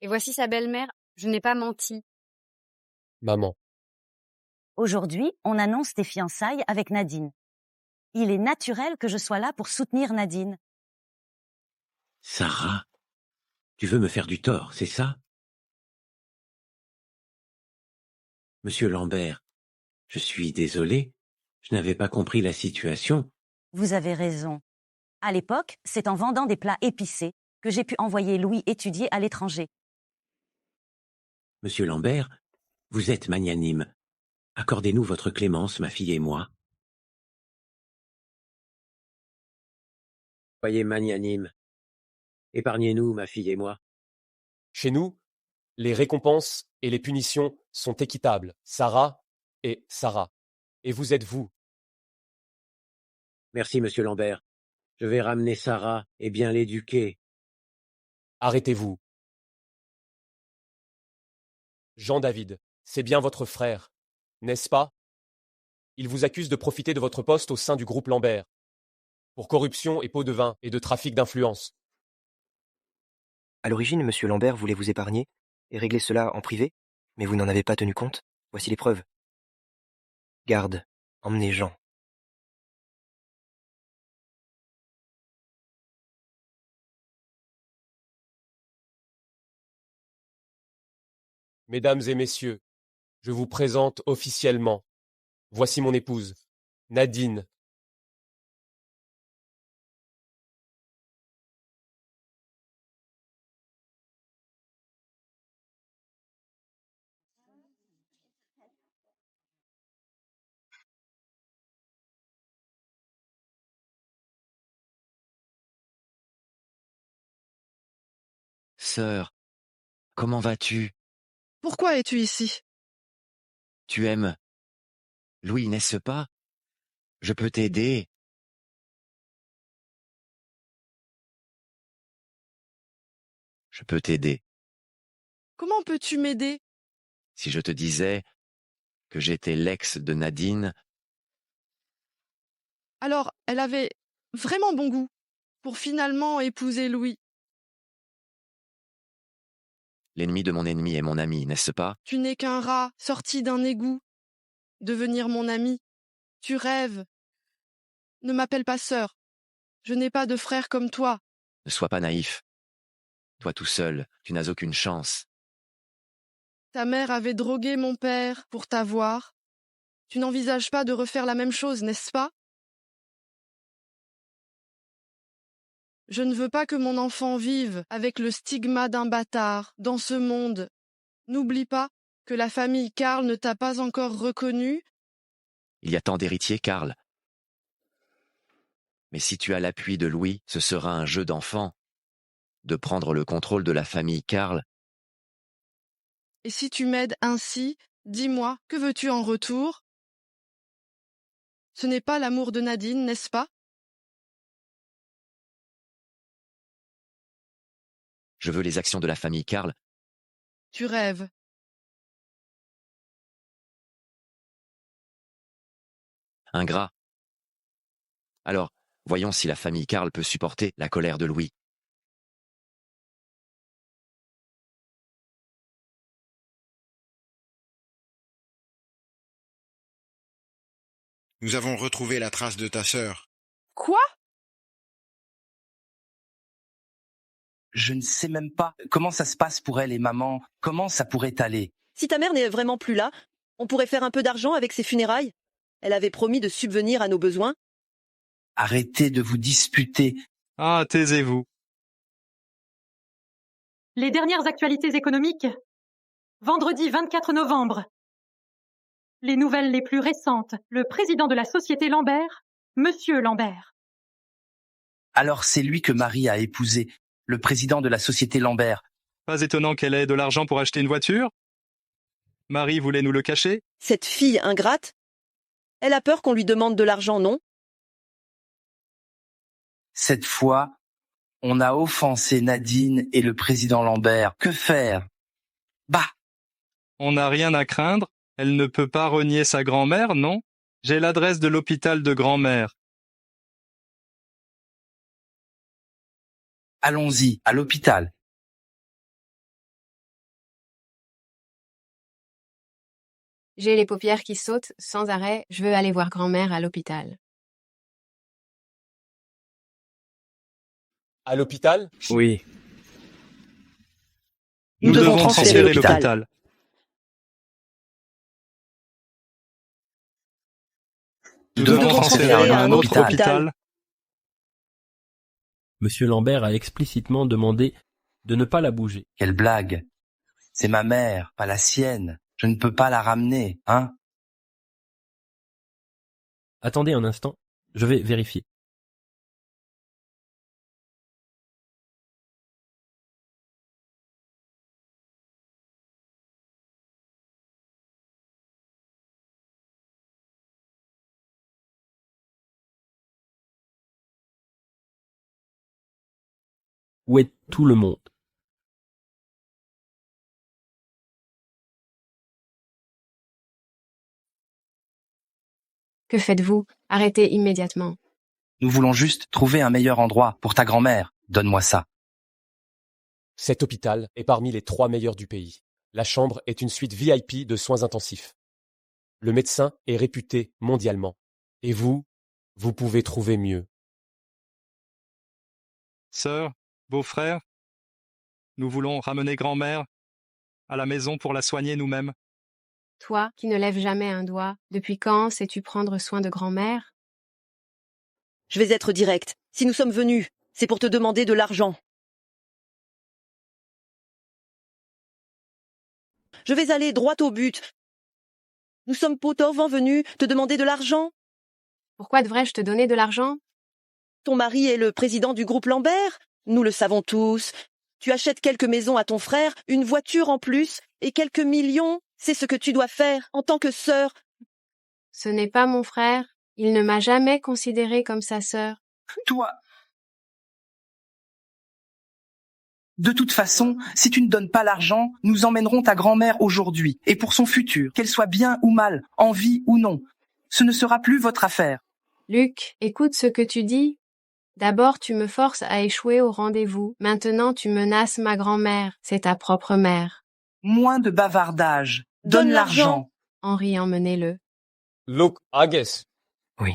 Et voici sa belle-mère. Je n'ai pas menti. Maman. Aujourd'hui, on annonce tes fiançailles avec Nadine. Il est naturel que je sois là pour soutenir Nadine. Sarah, tu veux me faire du tort, c'est ça? Monsieur Lambert, je suis désolé, je n'avais pas compris la situation. Vous avez raison. À l'époque, c'est en vendant des plats épicés que j'ai pu envoyer Louis étudier à l'étranger. Monsieur Lambert, vous êtes magnanime. Accordez-nous votre clémence, ma fille et moi. Soyez magnanime. Épargnez-nous, ma fille et moi. Chez nous, les récompenses et les punitions sont équitables. Sarah et Sarah. Et vous êtes vous. Merci, monsieur Lambert. Je vais ramener Sarah et bien l'éduquer. Arrêtez-vous. Jean-David, c'est bien votre frère, n'est-ce pas? Il vous accuse de profiter de votre poste au sein du groupe Lambert, pour corruption et pot de vin et de trafic d'influence. À l'origine, monsieur Lambert voulait vous épargner et régler cela en privé, mais vous n'en avez pas tenu compte. Voici les preuves. Garde, emmenez Jean. Mesdames et messieurs, je vous présente officiellement. Voici mon épouse, Nadine. Sœur, comment vas-tu? Pourquoi es-tu ici? Tu aimes Louis, n'est-ce pas? Je peux t'aider. Je peux t'aider. Comment peux-tu m'aider? Si je te disais que j'étais l'ex de Nadine, Alors, elle avait vraiment bon goût pour finalement épouser Louis. l'ennemi de mon ennemi est mon ami, n'est-ce pas? Tu n'es qu'un rat sorti d'un égout. Devenir mon ami. Tu rêves. Ne m'appelle pas sœur. Je n'ai pas de frère comme toi. Ne sois pas naïf. Toi tout seul, tu n'as aucune chance. Ta mère avait drogué mon père pour t'avoir. Tu n'envisages pas de refaire la même chose, n'est-ce pas? Je ne veux pas que mon enfant vive avec le stigma d'un bâtard dans ce monde. N'oublie pas que la famille Karl ne t'a pas encore reconnu. Il y a tant d'héritiers, Karl. Mais si tu as l'appui de Louis, ce sera un jeu d'enfant. De prendre le contrôle de la famille Karl. Et si tu m'aides ainsi, dis-moi, que veux-tu en retour? Ce n'est pas l'amour de Nadine, n'est-ce pas? Je veux les actions de la famille Karl Tu rêves. Ingrat. Alors, voyons si la famille Karl peut supporter la colère de Louis. Nous avons retrouvé la trace de ta sœur. Quoi? Je ne sais même pas comment ça se passe pour elle et maman. Comment ça pourrait aller? Si ta mère n'est vraiment plus là, on pourrait faire un peu d'argent avec ses funérailles. Elle avait promis de subvenir à nos besoins. Arrêtez de vous disputer. Ah, taisez-vous. Les dernières actualités économiques. Vendredi 24 novembre. Les nouvelles les plus récentes. Le président de la société Lambert, Monsieur Lambert. Alors c'est lui que Marie a épousé, le président de la société Lambert. Pas étonnant qu'elle ait de l'argent pour acheter une voiture. Marie voulait nous le cacher. Cette fille ingrate, elle a peur qu'on lui demande de l'argent, non? Cette fois, on a offensé Nadine et le président Lambert. Que faire? Bah! On n'a rien à craindre. Elle ne peut pas renier sa grand-mère, non? J'ai l'adresse de l'hôpital de grand-mère. Allons-y, à l'hôpital. J'ai les paupières qui sautent sans arrêt. Je veux aller voir grand-mère à l'hôpital. À l'hôpital? Oui. Nous devons transférer l'hôpital. Nous devons transférer à un autre hôpital. Monsieur Lambert a explicitement demandé de ne pas la bouger. Quelle blague! C'est ma mère, pas la sienne. Je ne peux pas la ramener, hein? Attendez un instant, je vais vérifier. Où est tout le monde? Que faites-vous? Arrêtez immédiatement. Nous voulons juste trouver un meilleur endroit pour ta grand-mère. Donne-moi ça. Cet hôpital est parmi les 3 meilleurs du pays. La chambre est une suite VIP de soins intensifs. Le médecin est réputé mondialement. Et vous pouvez trouver mieux. Sœur, beau-frère, nous voulons ramener grand-mère à la maison pour la soigner nous-mêmes. Toi, qui ne lèves jamais un doigt, depuis quand sais-tu prendre soin de grand-mère? Je vais être direct. Si nous sommes venus, c'est pour te demander de l'argent. Je vais aller droit au but. Nous sommes potovement venus te demander de l'argent. Pourquoi devrais-je te donner de l'argent? Ton mari est le président du groupe Lambert. Nous le savons tous. Tu achètes quelques maisons à ton frère, une voiture en plus, et quelques millions. C'est ce que tu dois faire en tant que sœur. Ce n'est pas mon frère. Il ne m'a jamais considérée comme sa sœur. Toi! De toute façon, si tu ne donnes pas l'argent, nous emmènerons ta grand-mère aujourd'hui, et pour son futur, qu'elle soit bien ou mal, en vie ou non. Ce ne sera plus votre affaire. Luc, écoute ce que tu dis. D'abord, tu me forces à échouer au rendez-vous. Maintenant, tu menaces ma grand-mère. C'est ta propre mère. Moins de bavardage. Donne l'argent. Henri, emmenez-le. Look, Agus. Oui.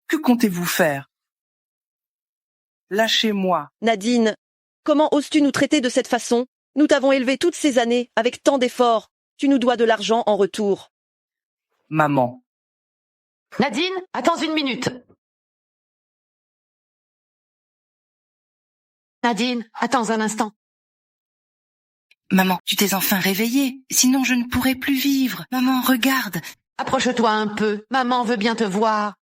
Que comptez-vous faire? Lâchez-moi. Nadine, comment oses-tu nous traiter de cette façon? Nous t'avons élevé toutes ces années, avec tant d'efforts. Tu nous dois de l'argent en retour. Maman. Nadine, attends une minute. Nadine, attends un instant. Maman, tu t'es enfin réveillée, sinon je ne pourrais plus vivre. Maman, regarde. Approche-toi un peu, maman veut bien te voir.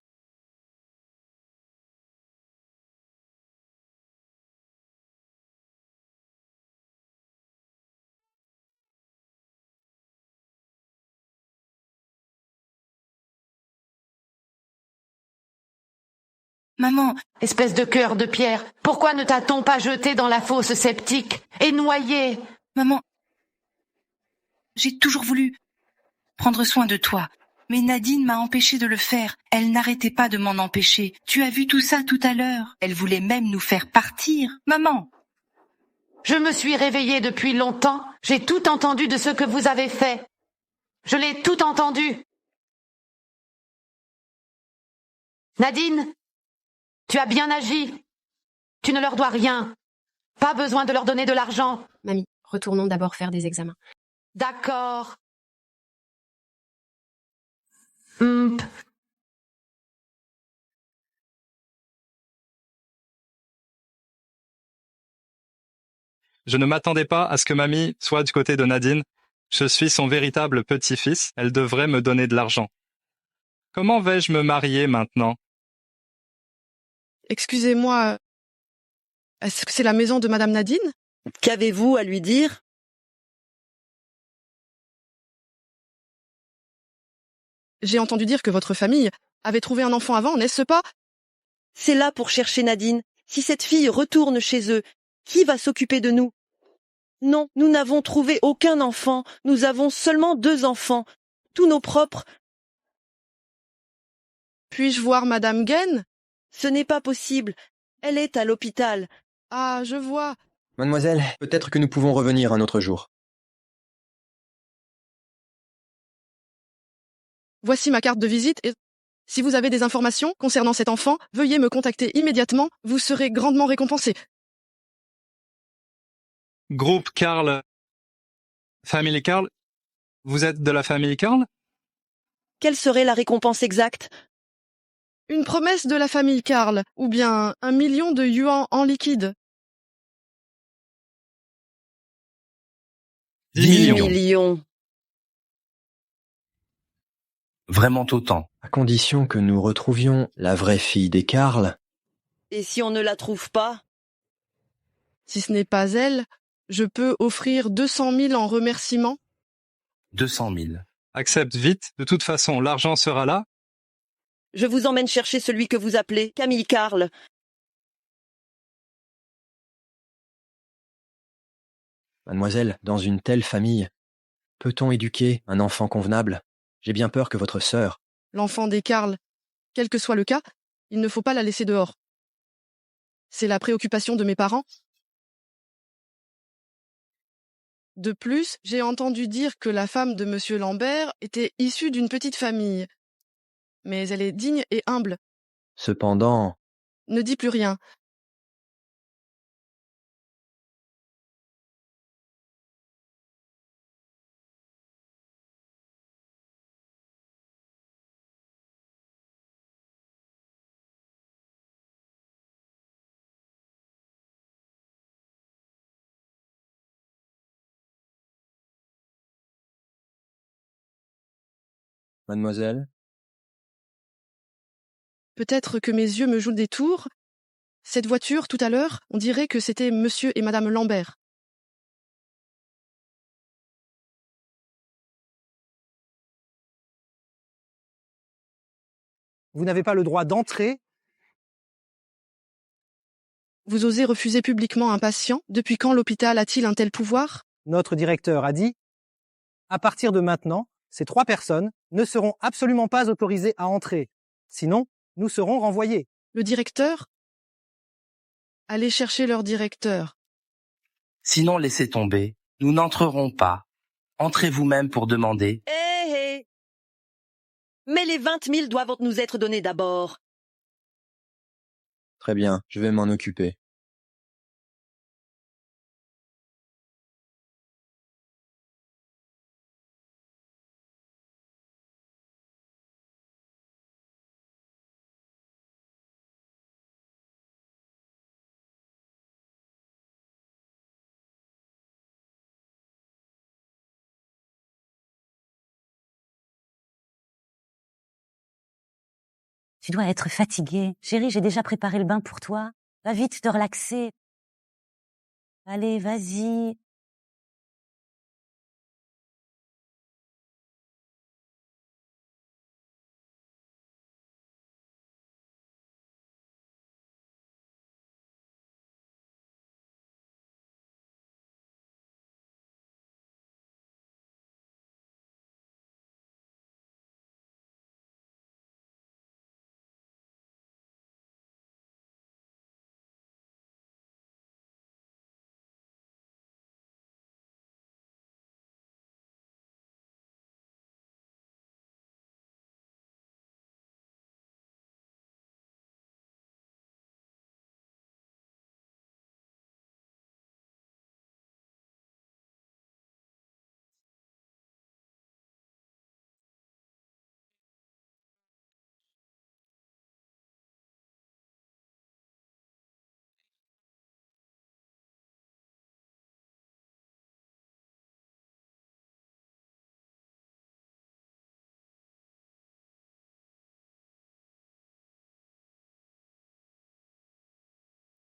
Maman, Espèce de cœur de pierre, pourquoi ne t'a-t-on pas jeté dans la fosse septique et noyé? maman, j'ai toujours voulu prendre soin de toi. Mais Nadine m'a empêché de le faire. Elle n'arrêtait pas de m'en empêcher. Tu as vu tout ça tout à l'heure. Elle voulait même nous faire partir. Maman. Je me suis réveillée depuis longtemps. J'ai tout entendu de ce que vous avez fait. Je l'ai tout entendu. Nadine, tu as bien agi. Tu ne leur dois rien. Pas besoin de leur donner de l'argent. Mamie, retournons d'abord faire des examens. D'accord. Je ne m'attendais pas à ce que mamie soit du côté de Nadine. Je suis son véritable petit-fils. Elle devrait me donner de l'argent. Comment vais-je me marier maintenant? Excusez-moi, est-ce que c'est la maison de Madame Nadine? Qu'avez-vous à lui dire? J'ai entendu dire que votre famille avait trouvé un enfant avant, n'est-ce pas? C'est là pour chercher Nadine. Si cette fille retourne chez eux, qui va s'occuper de nous? Non, nous n'avons trouvé aucun enfant. Nous avons seulement 2 enfants. Tous nos propres. Puis-je voir Madame Gaine? Ce n'est pas possible. Elle est à l'hôpital. Ah, je vois. Mademoiselle, peut-être que nous pouvons revenir un autre jour. Voici ma carte de visite et si vous avez des informations concernant cet enfant, veuillez me contacter immédiatement. Vous serez grandement récompensé. Groupe Karl. Famille Karl. Vous êtes de la famille Karl? Quelle serait la récompense exacte? Une promesse de la famille Karl, ou bien 1 million de yuans en liquide. 10 millions. Vraiment autant. À condition que nous retrouvions la vraie fille des Karl. Et si on ne la trouve pas? Si ce n'est pas elle, je peux offrir 200 000 en remerciement. 200 000. Accepte vite. De toute façon, l'argent sera là. Je vous emmène chercher celui que vous appelez Camille Karl. Mademoiselle, dans une telle famille, peut-on éduquer un enfant convenable? J'ai bien peur que votre sœur... L'enfant des Karl, quel que soit le cas, il ne faut pas la laisser dehors. C'est la préoccupation de mes parents. De plus, j'ai entendu dire que la femme de Monsieur Lambert était issue d'une petite famille. Mais elle est digne et humble. Cependant... Ne dis plus rien. Mademoiselle? Peut-être que mes yeux me jouent des tours. Cette voiture, tout à l'heure, on dirait que c'était Monsieur et Madame Lambert. Vous n'avez pas le droit d'entrer. Vous osez refuser publiquement un patient? Depuis quand l'hôpital a-t-il un tel pouvoir? Notre directeur a dit, à partir de maintenant, ces 3 personnes ne seront absolument pas autorisées à entrer. Sinon, nous serons renvoyés. Le directeur? Allez chercher leur directeur. Sinon, laissez tomber. Nous n'entrerons pas. Entrez vous-même pour demander. Hé. Mais les 20 000 doivent nous être donnés d'abord. Très bien, je vais m'en occuper. Tu dois être fatiguée. Chérie, j'ai déjà préparé le bain pour toi. Va vite te relaxer. Allez, vas-y.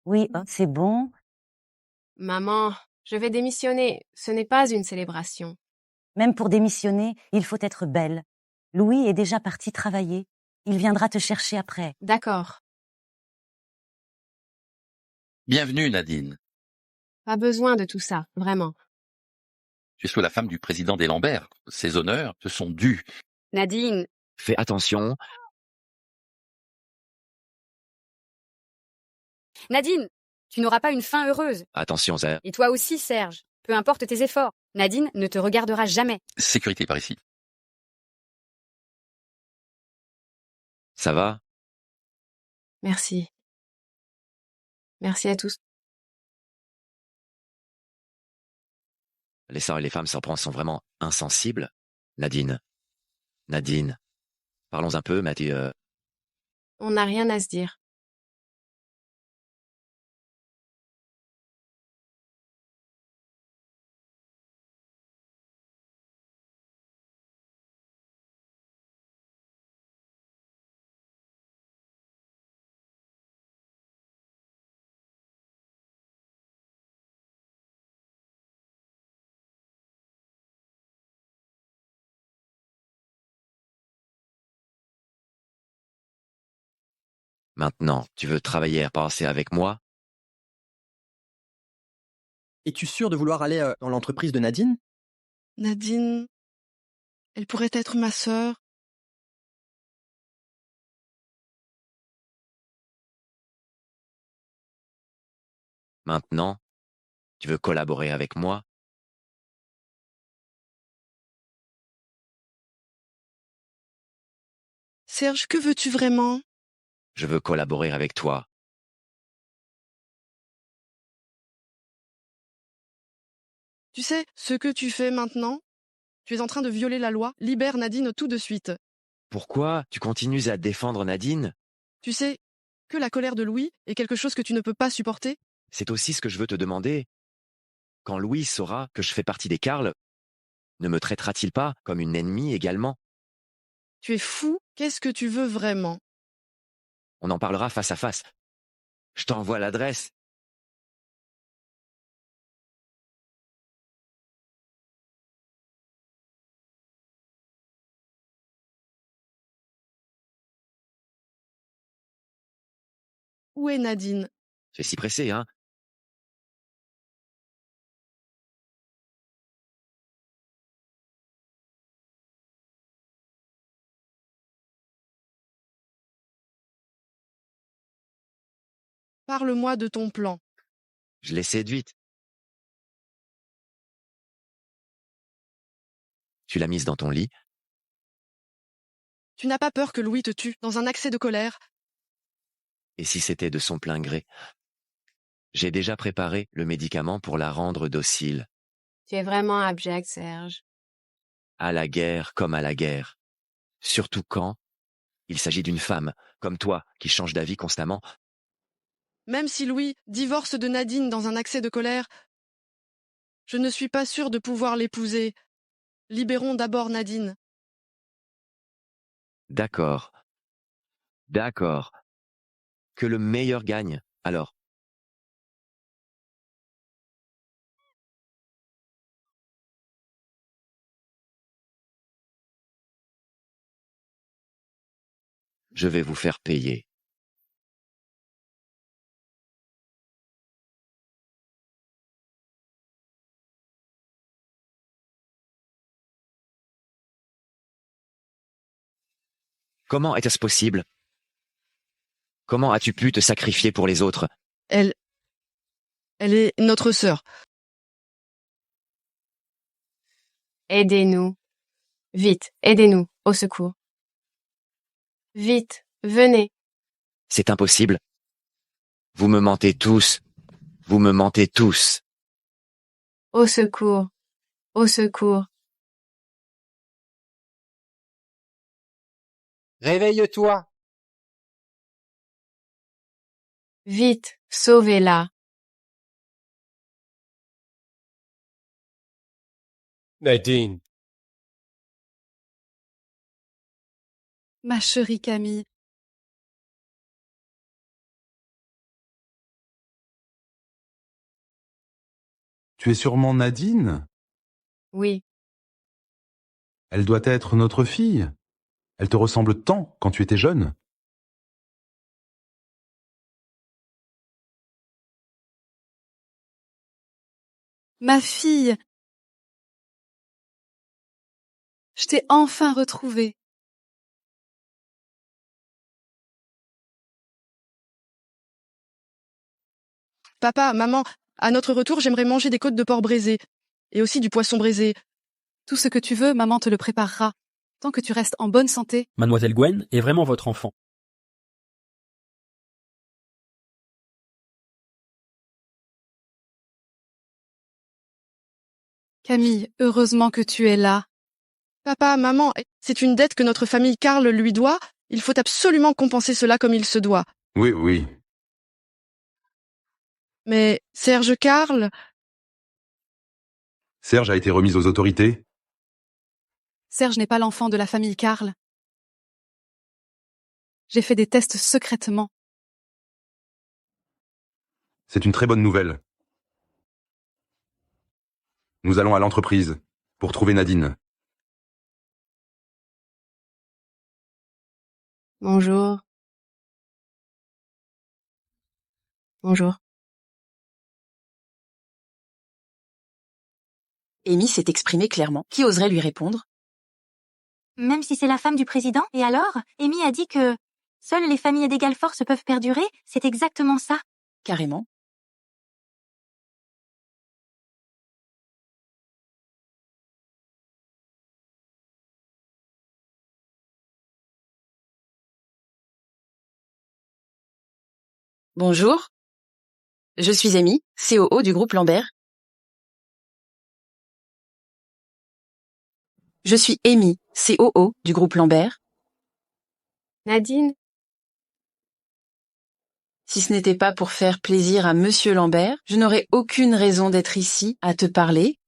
Oui, c'est bon. Maman, je vais démissionner. Ce n'est pas une célébration. Même pour démissionner, il faut être belle. Louis est déjà parti travailler. Il viendra te chercher après. D'accord. Bienvenue, Nadine. Pas besoin de tout ça, vraiment. Tu es la femme du président des Lambert. Ces honneurs te sont dus. Nadine, Fais attention. Nadine, tu n'auras pas une fin heureuse. Attention, Serge. Et toi aussi, Serge. Peu importe tes efforts, Nadine ne te regardera jamais. Sécurité par ici. Ça va? Merci. Merci à tous. Les sœurs et les femmes serpents sont vraiment insensibles. Nadine. Nadine. Parlons un peu, Mathieu. On n'a rien à se dire. Maintenant, tu veux travailler à passer avec moi? Es-tu sûr de vouloir aller dans l'entreprise de Nadine? Nadine, elle pourrait être ma sœur. Maintenant, tu veux collaborer avec moi? Serge, que veux-tu vraiment? Je veux collaborer avec toi. Tu sais, ce que tu fais maintenant? Tu es en train de violer la loi. Libère Nadine tout de suite. Pourquoi tu continues à défendre Nadine? Tu sais que la colère de Louis est quelque chose que tu ne peux pas supporter? C'est aussi ce que je veux te demander. Quand Louis saura que je fais partie des Carles, ne me traitera-t-il pas comme une ennemie également? Tu es fou? Qu'est-ce que tu veux vraiment? On en parlera face à face. Je t'envoie l'adresse. Où est Nadine? Tu es si pressé, hein? Parle-moi de ton plan. Je l'ai séduite. Tu l'as mise dans ton lit. Tu n'as pas peur que Louis te tue dans un accès de colère? Et si c'était de son plein gré? J'ai déjà préparé le médicament pour la rendre docile. Tu es vraiment abject, Serge. À la guerre comme à la guerre. Surtout quand il s'agit d'une femme, comme toi, qui change d'avis constamment. Même si Louis divorce de Nadine dans un accès de colère, je ne suis pas sûre de pouvoir l'épouser. Libérons d'abord Nadine. D'accord. D'accord. Que le meilleur gagne, alors. Je vais vous faire payer. Comment était-ce possible? Comment as-tu pu te sacrifier pour les autres? Elle est notre sœur. Aidez-nous. Vite, aidez-nous. Au secours. Vite, venez. C'est impossible. Vous me mentez tous. Vous me mentez tous. Au secours. Au secours. Réveille-toi. Vite, sauvez-la. Nadine. Ma chérie Camille, Tu es sûrement Nadine? Oui. Elle doit être notre fille. Elle te ressemble tant quand tu étais jeune. Ma fille! Je t'ai enfin retrouvée. Papa, maman, à notre retour, j'aimerais manger des côtes de porc braisées. Et aussi du poisson braisé. Tout ce que tu veux, maman te le préparera. Tant que tu restes en bonne santé. Mademoiselle Gwen est vraiment votre enfant. Camille, heureusement que tu es là. Papa, maman, c'est une dette que notre famille Karl lui doit. Il faut absolument compenser cela comme il se doit. Oui, oui. Mais Serge Karl... Serge a été remis aux autorités. Serge n'est pas l'enfant de la famille Karl. J'ai fait des tests secrètement. C'est une très bonne nouvelle. Nous allons à l'entreprise pour trouver Nadine. Bonjour. Bonjour. Amy s'est exprimée clairement. Qui oserait lui répondre? Même si c'est la femme du président? Et alors? Amy a dit que seules les familles d'égale force peuvent perdurer? C'est exactement ça. Carrément. Bonjour. Je suis Amy, COO du groupe Lambert. Je suis Amy, COO du groupe Lambert. Nadine? Si ce n'était pas pour faire plaisir à Monsieur Lambert, je n'aurais aucune raison d'être ici à te parler.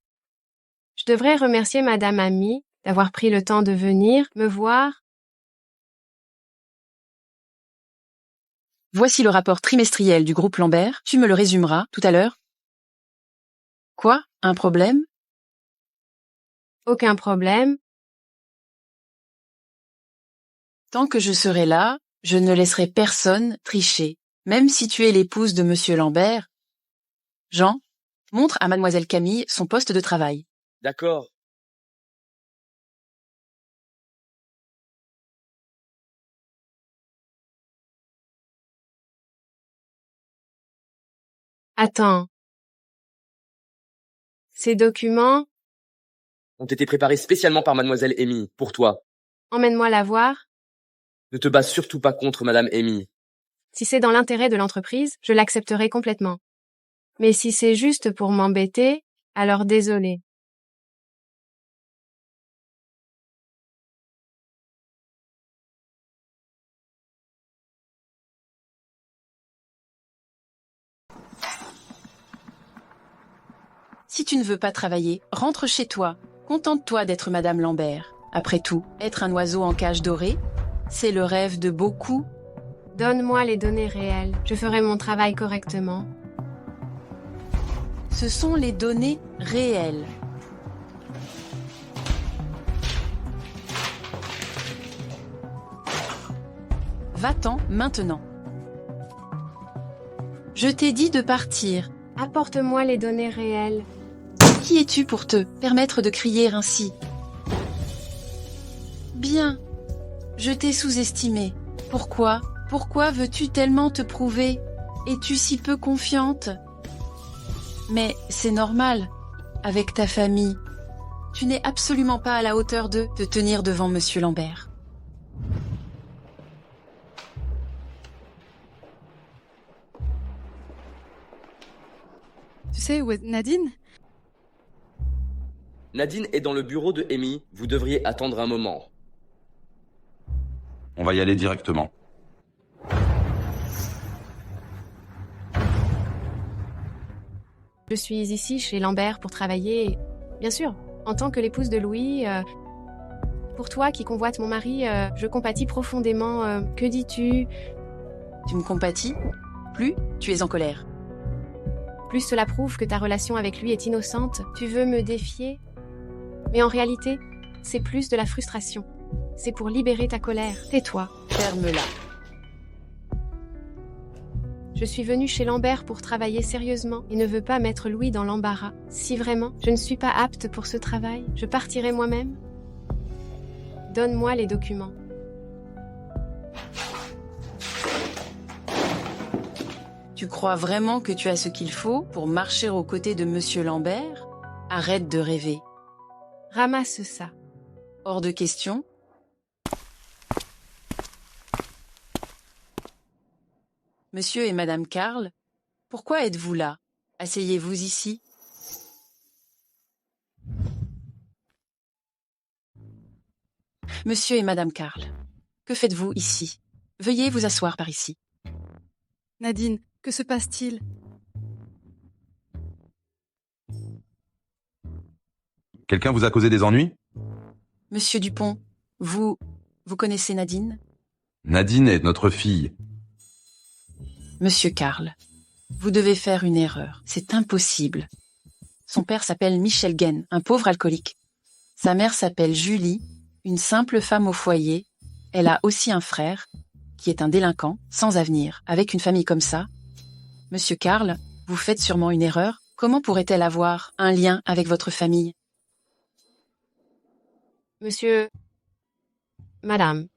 Je devrais remercier Madame Amy d'avoir pris le temps de venir me voir. Voici le rapport trimestriel du groupe Lambert. Tu me le résumeras tout à l'heure. Quoi? Un problème? Aucun problème. Tant que je serai là, je ne laisserai personne tricher, même si tu es l'épouse de Monsieur Lambert. Jean, montre à Mademoiselle Camille son poste de travail. D'accord. Attends. Ces documents, Ont été préparés spécialement par Mademoiselle Amy, pour toi. emmène-moi la voir. Ne te bats surtout pas contre Madame Amy. Si c'est dans l'intérêt de l'entreprise, je l'accepterai complètement. Mais si c'est juste pour m'embêter, alors désolé. Si tu ne veux pas travailler, rentre chez toi. Contente-toi d'être Madame Lambert. Après tout, être un oiseau en cage dorée, c'est le rêve de beaucoup. Donne-moi les données réelles. Je ferai mon travail correctement. Ce sont les données réelles. Va-t'en maintenant. Je t'ai dit de partir. Apporte-moi les données réelles. Qui es-tu pour te permettre de crier ainsi? Bien. Je t'ai sous-estimé. Pourquoi? Pourquoi veux-tu tellement te prouver? Es-tu si peu confiante? Mais c'est normal. Avec ta famille. Tu n'es absolument pas à la hauteur de te tenir devant Monsieur Lambert. Tu sais où est Nadine? Nadine est dans le bureau de Amy. Vous devriez attendre un moment. On va y aller directement. Je suis ici chez Lambert pour travailler, bien sûr, en tant que l'épouse de Louis. Pour toi qui convoite mon mari, je compatis profondément. Que dis-tu? Tu me compatis? Plus, tu es en colère. Plus cela prouve que ta relation avec lui est innocente. Tu veux me défier? Mais en réalité, c'est plus de la frustration. C'est pour libérer ta colère. Tais-toi. Ferme-la. Je suis venue chez Lambert pour travailler sérieusement et ne veux pas mettre Louis dans l'embarras. Si vraiment je ne suis pas apte pour ce travail, je partirai moi-même. Donne-moi les documents. Tu crois vraiment que tu as ce qu'il faut pour marcher aux côtés de Monsieur Lambert? Arrête de rêver. Ramasse ça. Hors de question. Monsieur et Madame Karl, pourquoi êtes-vous là? Asseyez-vous ici. Monsieur et Madame Karl, que faites-vous ici? Veuillez vous asseoir par ici. Nadine, que se passe-t-il? Quelqu'un vous a causé des ennuis? Monsieur Dupont, vous connaissez Nadine? Nadine est notre fille. Monsieur Karl, vous devez faire une erreur. C'est impossible. Son père s'appelle Michel Guen, un pauvre alcoolique. Sa mère s'appelle Julie, une simple femme au foyer. Elle a aussi un frère, qui est un délinquant, sans avenir. Avec une famille comme ça, Monsieur Karl, vous faites sûrement une erreur. Comment pourrait-elle avoir un lien avec votre famille? Monsieur... Madame...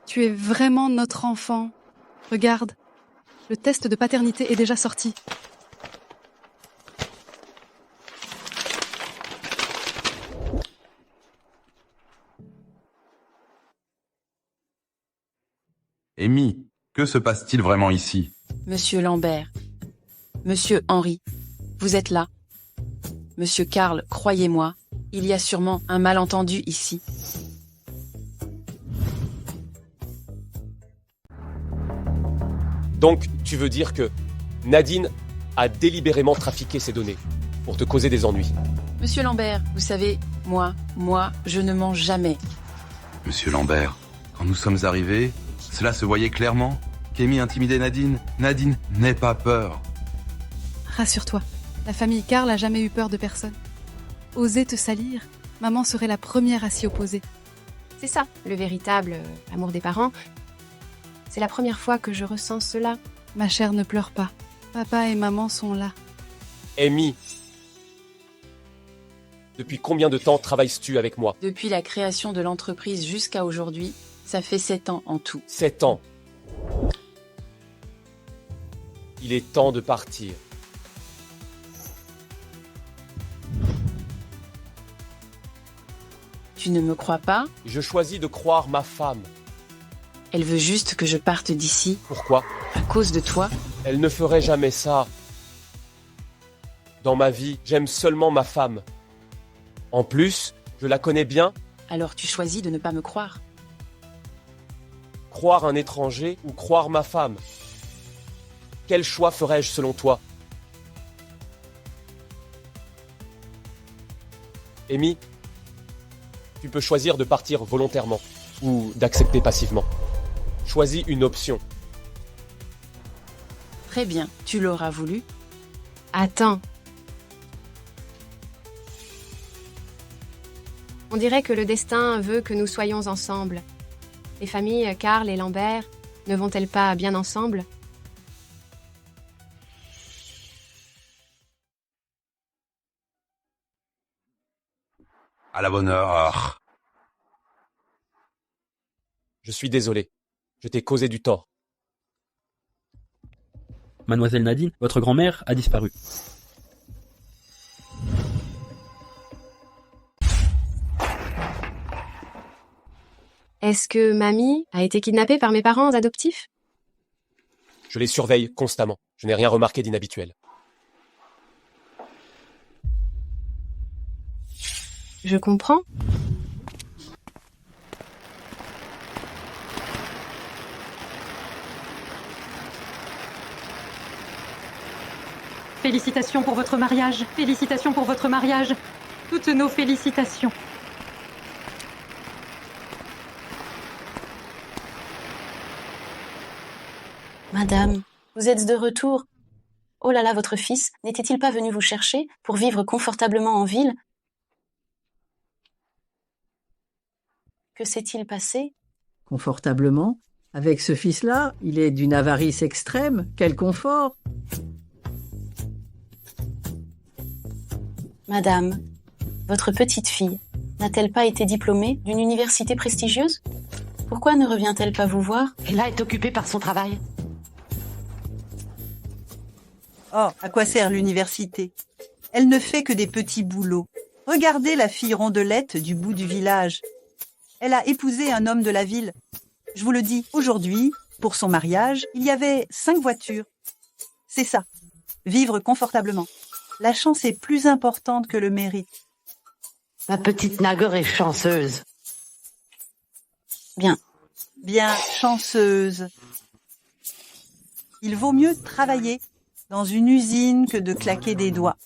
Tu es vraiment notre enfant. Regarde, le test de paternité est déjà sorti. Amy, que se passe-t-il vraiment ici? Monsieur Lambert, Monsieur Henri, vous êtes là. Monsieur Karl, croyez-moi, il y a sûrement un malentendu ici. Donc, tu veux dire que Nadine a délibérément trafiqué ces données pour te causer des ennuis? Monsieur Lambert, vous savez, moi, je ne mens jamais. Monsieur Lambert, quand nous sommes arrivés, cela se voyait clairement qu'Amy intimidait Nadine. Nadine, n'aie pas peur. Rassure-toi, la famille Karl a jamais eu peur de personne. Oser te salir, maman serait la première à s'y opposer. C'est ça, le véritable amour des parents. C'est la première fois que je ressens cela. Ma chère, ne pleure pas. Papa et maman sont là. Amy, depuis combien de temps travailles-tu avec moi? Depuis la création de l'entreprise jusqu'à aujourd'hui, ça fait 7 ans en tout. 7 ans. Il est temps de partir. Tu ne me crois pas? Je choisis de croire ma femme. Elle veut juste que je parte d'ici. Pourquoi? À cause de toi. Elle ne ferait jamais ça. Dans ma vie, j'aime seulement ma femme. En plus, je la connais bien. Alors tu choisis de ne pas me croire. Croire un étranger ou croire ma femme? Quel choix ferais-je selon toi? Amy, tu peux choisir de partir volontairement ou d'accepter passivement. Choisis une option. Très bien, tu l'auras voulu. Attends. On dirait que le destin veut que nous soyons ensemble. Les familles Karl et Lambert ne vont-elles pas bien ensemble? À la bonne heure. Je suis désolé. Je t'ai causé du tort. Mademoiselle Nadine, votre grand-mère a disparu. Est-ce que mamie a été kidnappée par mes parents adoptifs? Je les surveille constamment. Je n'ai rien remarqué d'inhabituel. Je comprends. Félicitations pour votre mariage. Félicitations pour votre mariage. Toutes nos félicitations. Madame, vous êtes de retour. Oh là là, votre fils n'était-il pas venu vous chercher pour vivre confortablement en ville? Que s'est-il passé? Confortablement? Avec ce fils-là, il est d'une avarice extrême. Quel confort! Madame, votre petite fille n'a-t-elle pas été diplômée d'une université prestigieuse? Pourquoi ne revient-elle pas vous voir? Elle est occupée par son travail. Oh, à quoi sert l'université? Elle ne fait que des petits boulots. Regardez la fille rondelette du bout du village. Elle a épousé un homme de la ville. Je vous le dis, aujourd'hui, pour son mariage, il y avait 5 voitures. C'est ça, vivre confortablement. La chance est plus importante que le mérite. Ma petite Nageur est chanceuse. Bien. Bien chanceuse. Il vaut mieux travailler dans une usine que de claquer des doigts.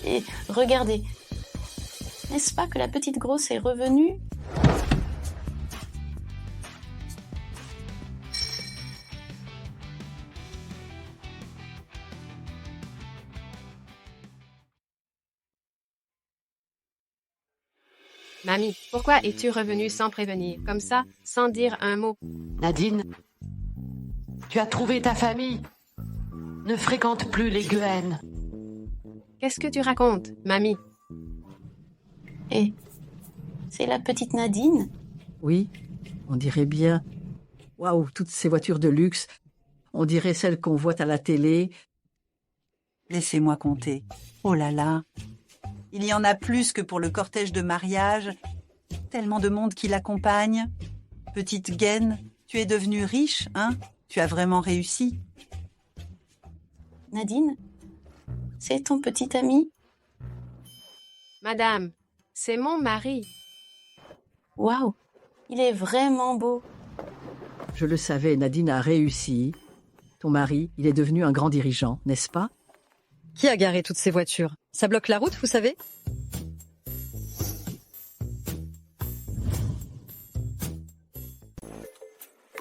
Et regardez, n'est-ce pas que la petite grosse est revenue? Mamie, pourquoi es-tu revenue sans prévenir, comme ça, sans dire un mot? Nadine, tu as trouvé ta famille. Ne fréquente plus les Guènes. Qu'est-ce que tu racontes, mamie? Et c'est la petite Nadine? Oui, on dirait bien. Waouh, toutes ces voitures de luxe. On dirait celles qu'on voit à la télé. Laissez-moi compter. Oh là là. Il y en a plus que pour le cortège de mariage. Tellement de monde qui l'accompagne. Petite gaine, tu es devenue riche, hein? Tu as vraiment réussi. Nadine, c'est ton petit ami? Madame, c'est mon mari. Waouh, il est vraiment beau. Je le savais, Nadine a réussi. Ton mari, il est devenu un grand dirigeant, n'est-ce pas? Qui a garé toutes ces voitures? Ça bloque la route, vous savez?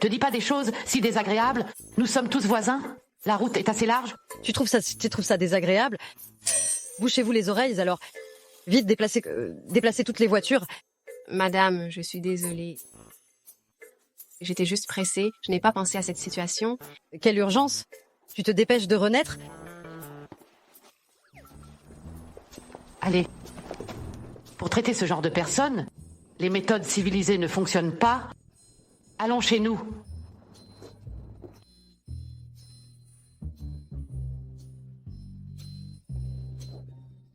Te dis pas des choses si désagréables. Nous sommes tous voisins. La route est assez large. Tu trouves ça désagréable? Bouchez-vous les oreilles, alors. Vite, déplacez toutes les voitures. Madame, je suis désolée. J'étais juste pressée, je n'ai pas pensé à cette situation. Quelle urgence? Tu te dépêches de renaître? Allez. Pour traiter ce genre de personnes, les méthodes civilisées ne fonctionnent pas. Allons chez nous.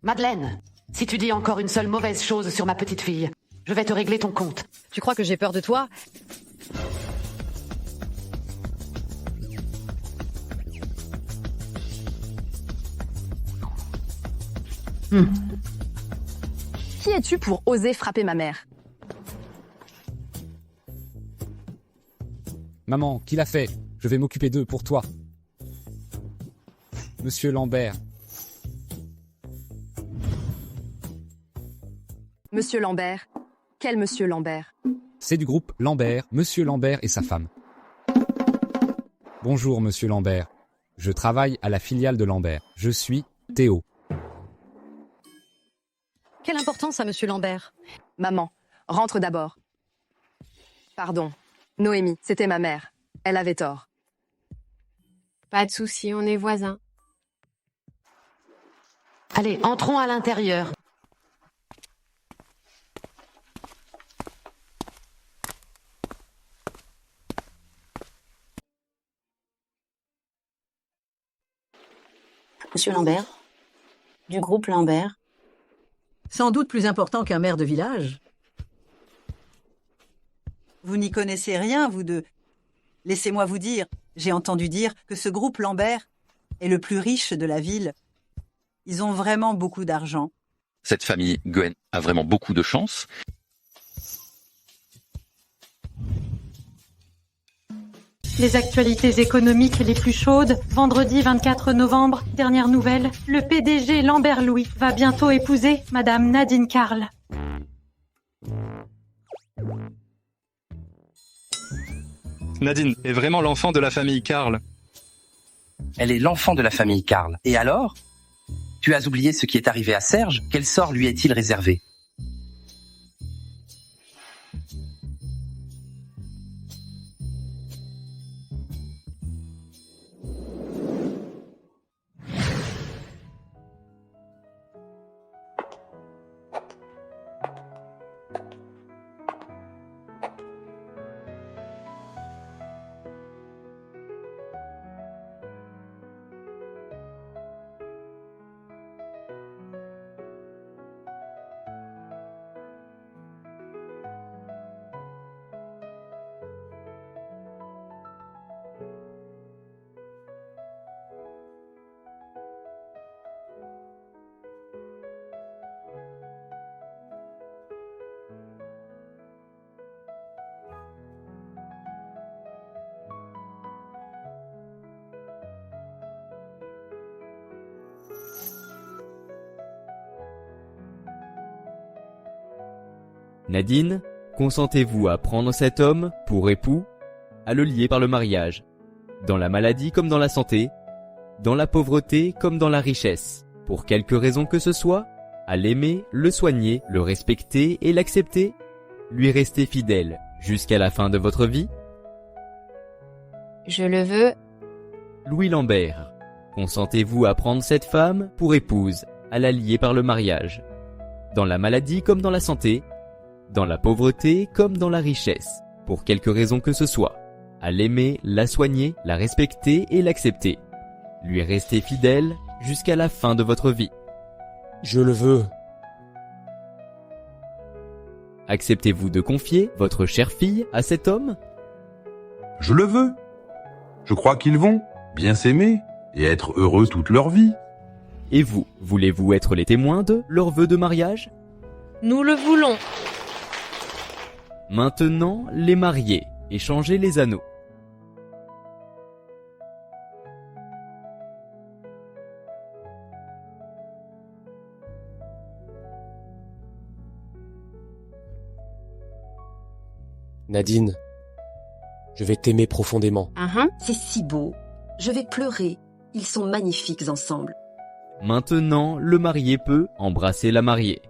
Madeleine, si tu dis encore une seule mauvaise chose sur ma petite fille, je vais te régler ton compte. Tu crois que j'ai peur de toi? Qui es-tu pour oser frapper ma mère? Maman, qui l'a fait? Je vais m'occuper d'eux pour toi. Monsieur Lambert. Monsieur Lambert? Quel monsieur Lambert? C'est du groupe Lambert, Monsieur Lambert et sa femme. Bonjour, Monsieur Lambert. Je travaille à la filiale de Lambert. Je suis Théo. Quelle importance à Monsieur Lambert? Maman, rentre d'abord. Pardon. Noémie, c'était ma mère. Elle avait tort. Pas de souci, on est voisins. Allez, entrons à l'intérieur. Monsieur Lambert, du groupe Lambert. Sans doute plus important qu'un maire de village. Vous n'y connaissez rien, vous deux. Laissez-moi vous dire, j'ai entendu dire que ce groupe Lambert est le plus riche de la ville. Ils ont vraiment beaucoup d'argent. Cette famille Goen a vraiment beaucoup de chance. Les actualités économiques les plus chaudes. Vendredi 24 novembre, dernière nouvelle. Le PDG Lambert Louis va bientôt épouser Madame Nadine Carl. Nadine est vraiment l'enfant de la famille Carl. Elle est l'enfant de la famille Carl. Et alors? Tu as oublié ce qui est arrivé à Serge? Quel sort lui est-il réservé? Nadine, consentez-vous à prendre cet homme pour époux, à le lier par le mariage, dans la maladie comme dans la santé, dans la pauvreté comme dans la richesse, pour quelque raison que ce soit, à l'aimer, le soigner, le respecter et l'accepter, lui rester fidèle jusqu'à la fin de votre vie? Je le veux. Louis Lambert, consentez-vous à prendre cette femme pour épouse, à la lier par le mariage, dans la maladie comme dans la santé, dans la pauvreté comme dans la richesse, pour quelque raison que ce soit, à l'aimer, la soigner, la respecter et l'accepter, lui rester fidèle jusqu'à la fin de votre vie? Je le veux. Acceptez-vous de confier votre chère fille à cet homme? Je le veux. Je crois qu'ils vont bien s'aimer et être heureux toute leur vie. Et vous, voulez-vous être les témoins de leur vœu de mariage? Nous le voulons. Maintenant, les mariés, échangez les anneaux. Nadine, je vais t'aimer profondément. C'est si beau. Je vais pleurer. Ils sont magnifiques ensemble. Maintenant, le marié peut embrasser la mariée.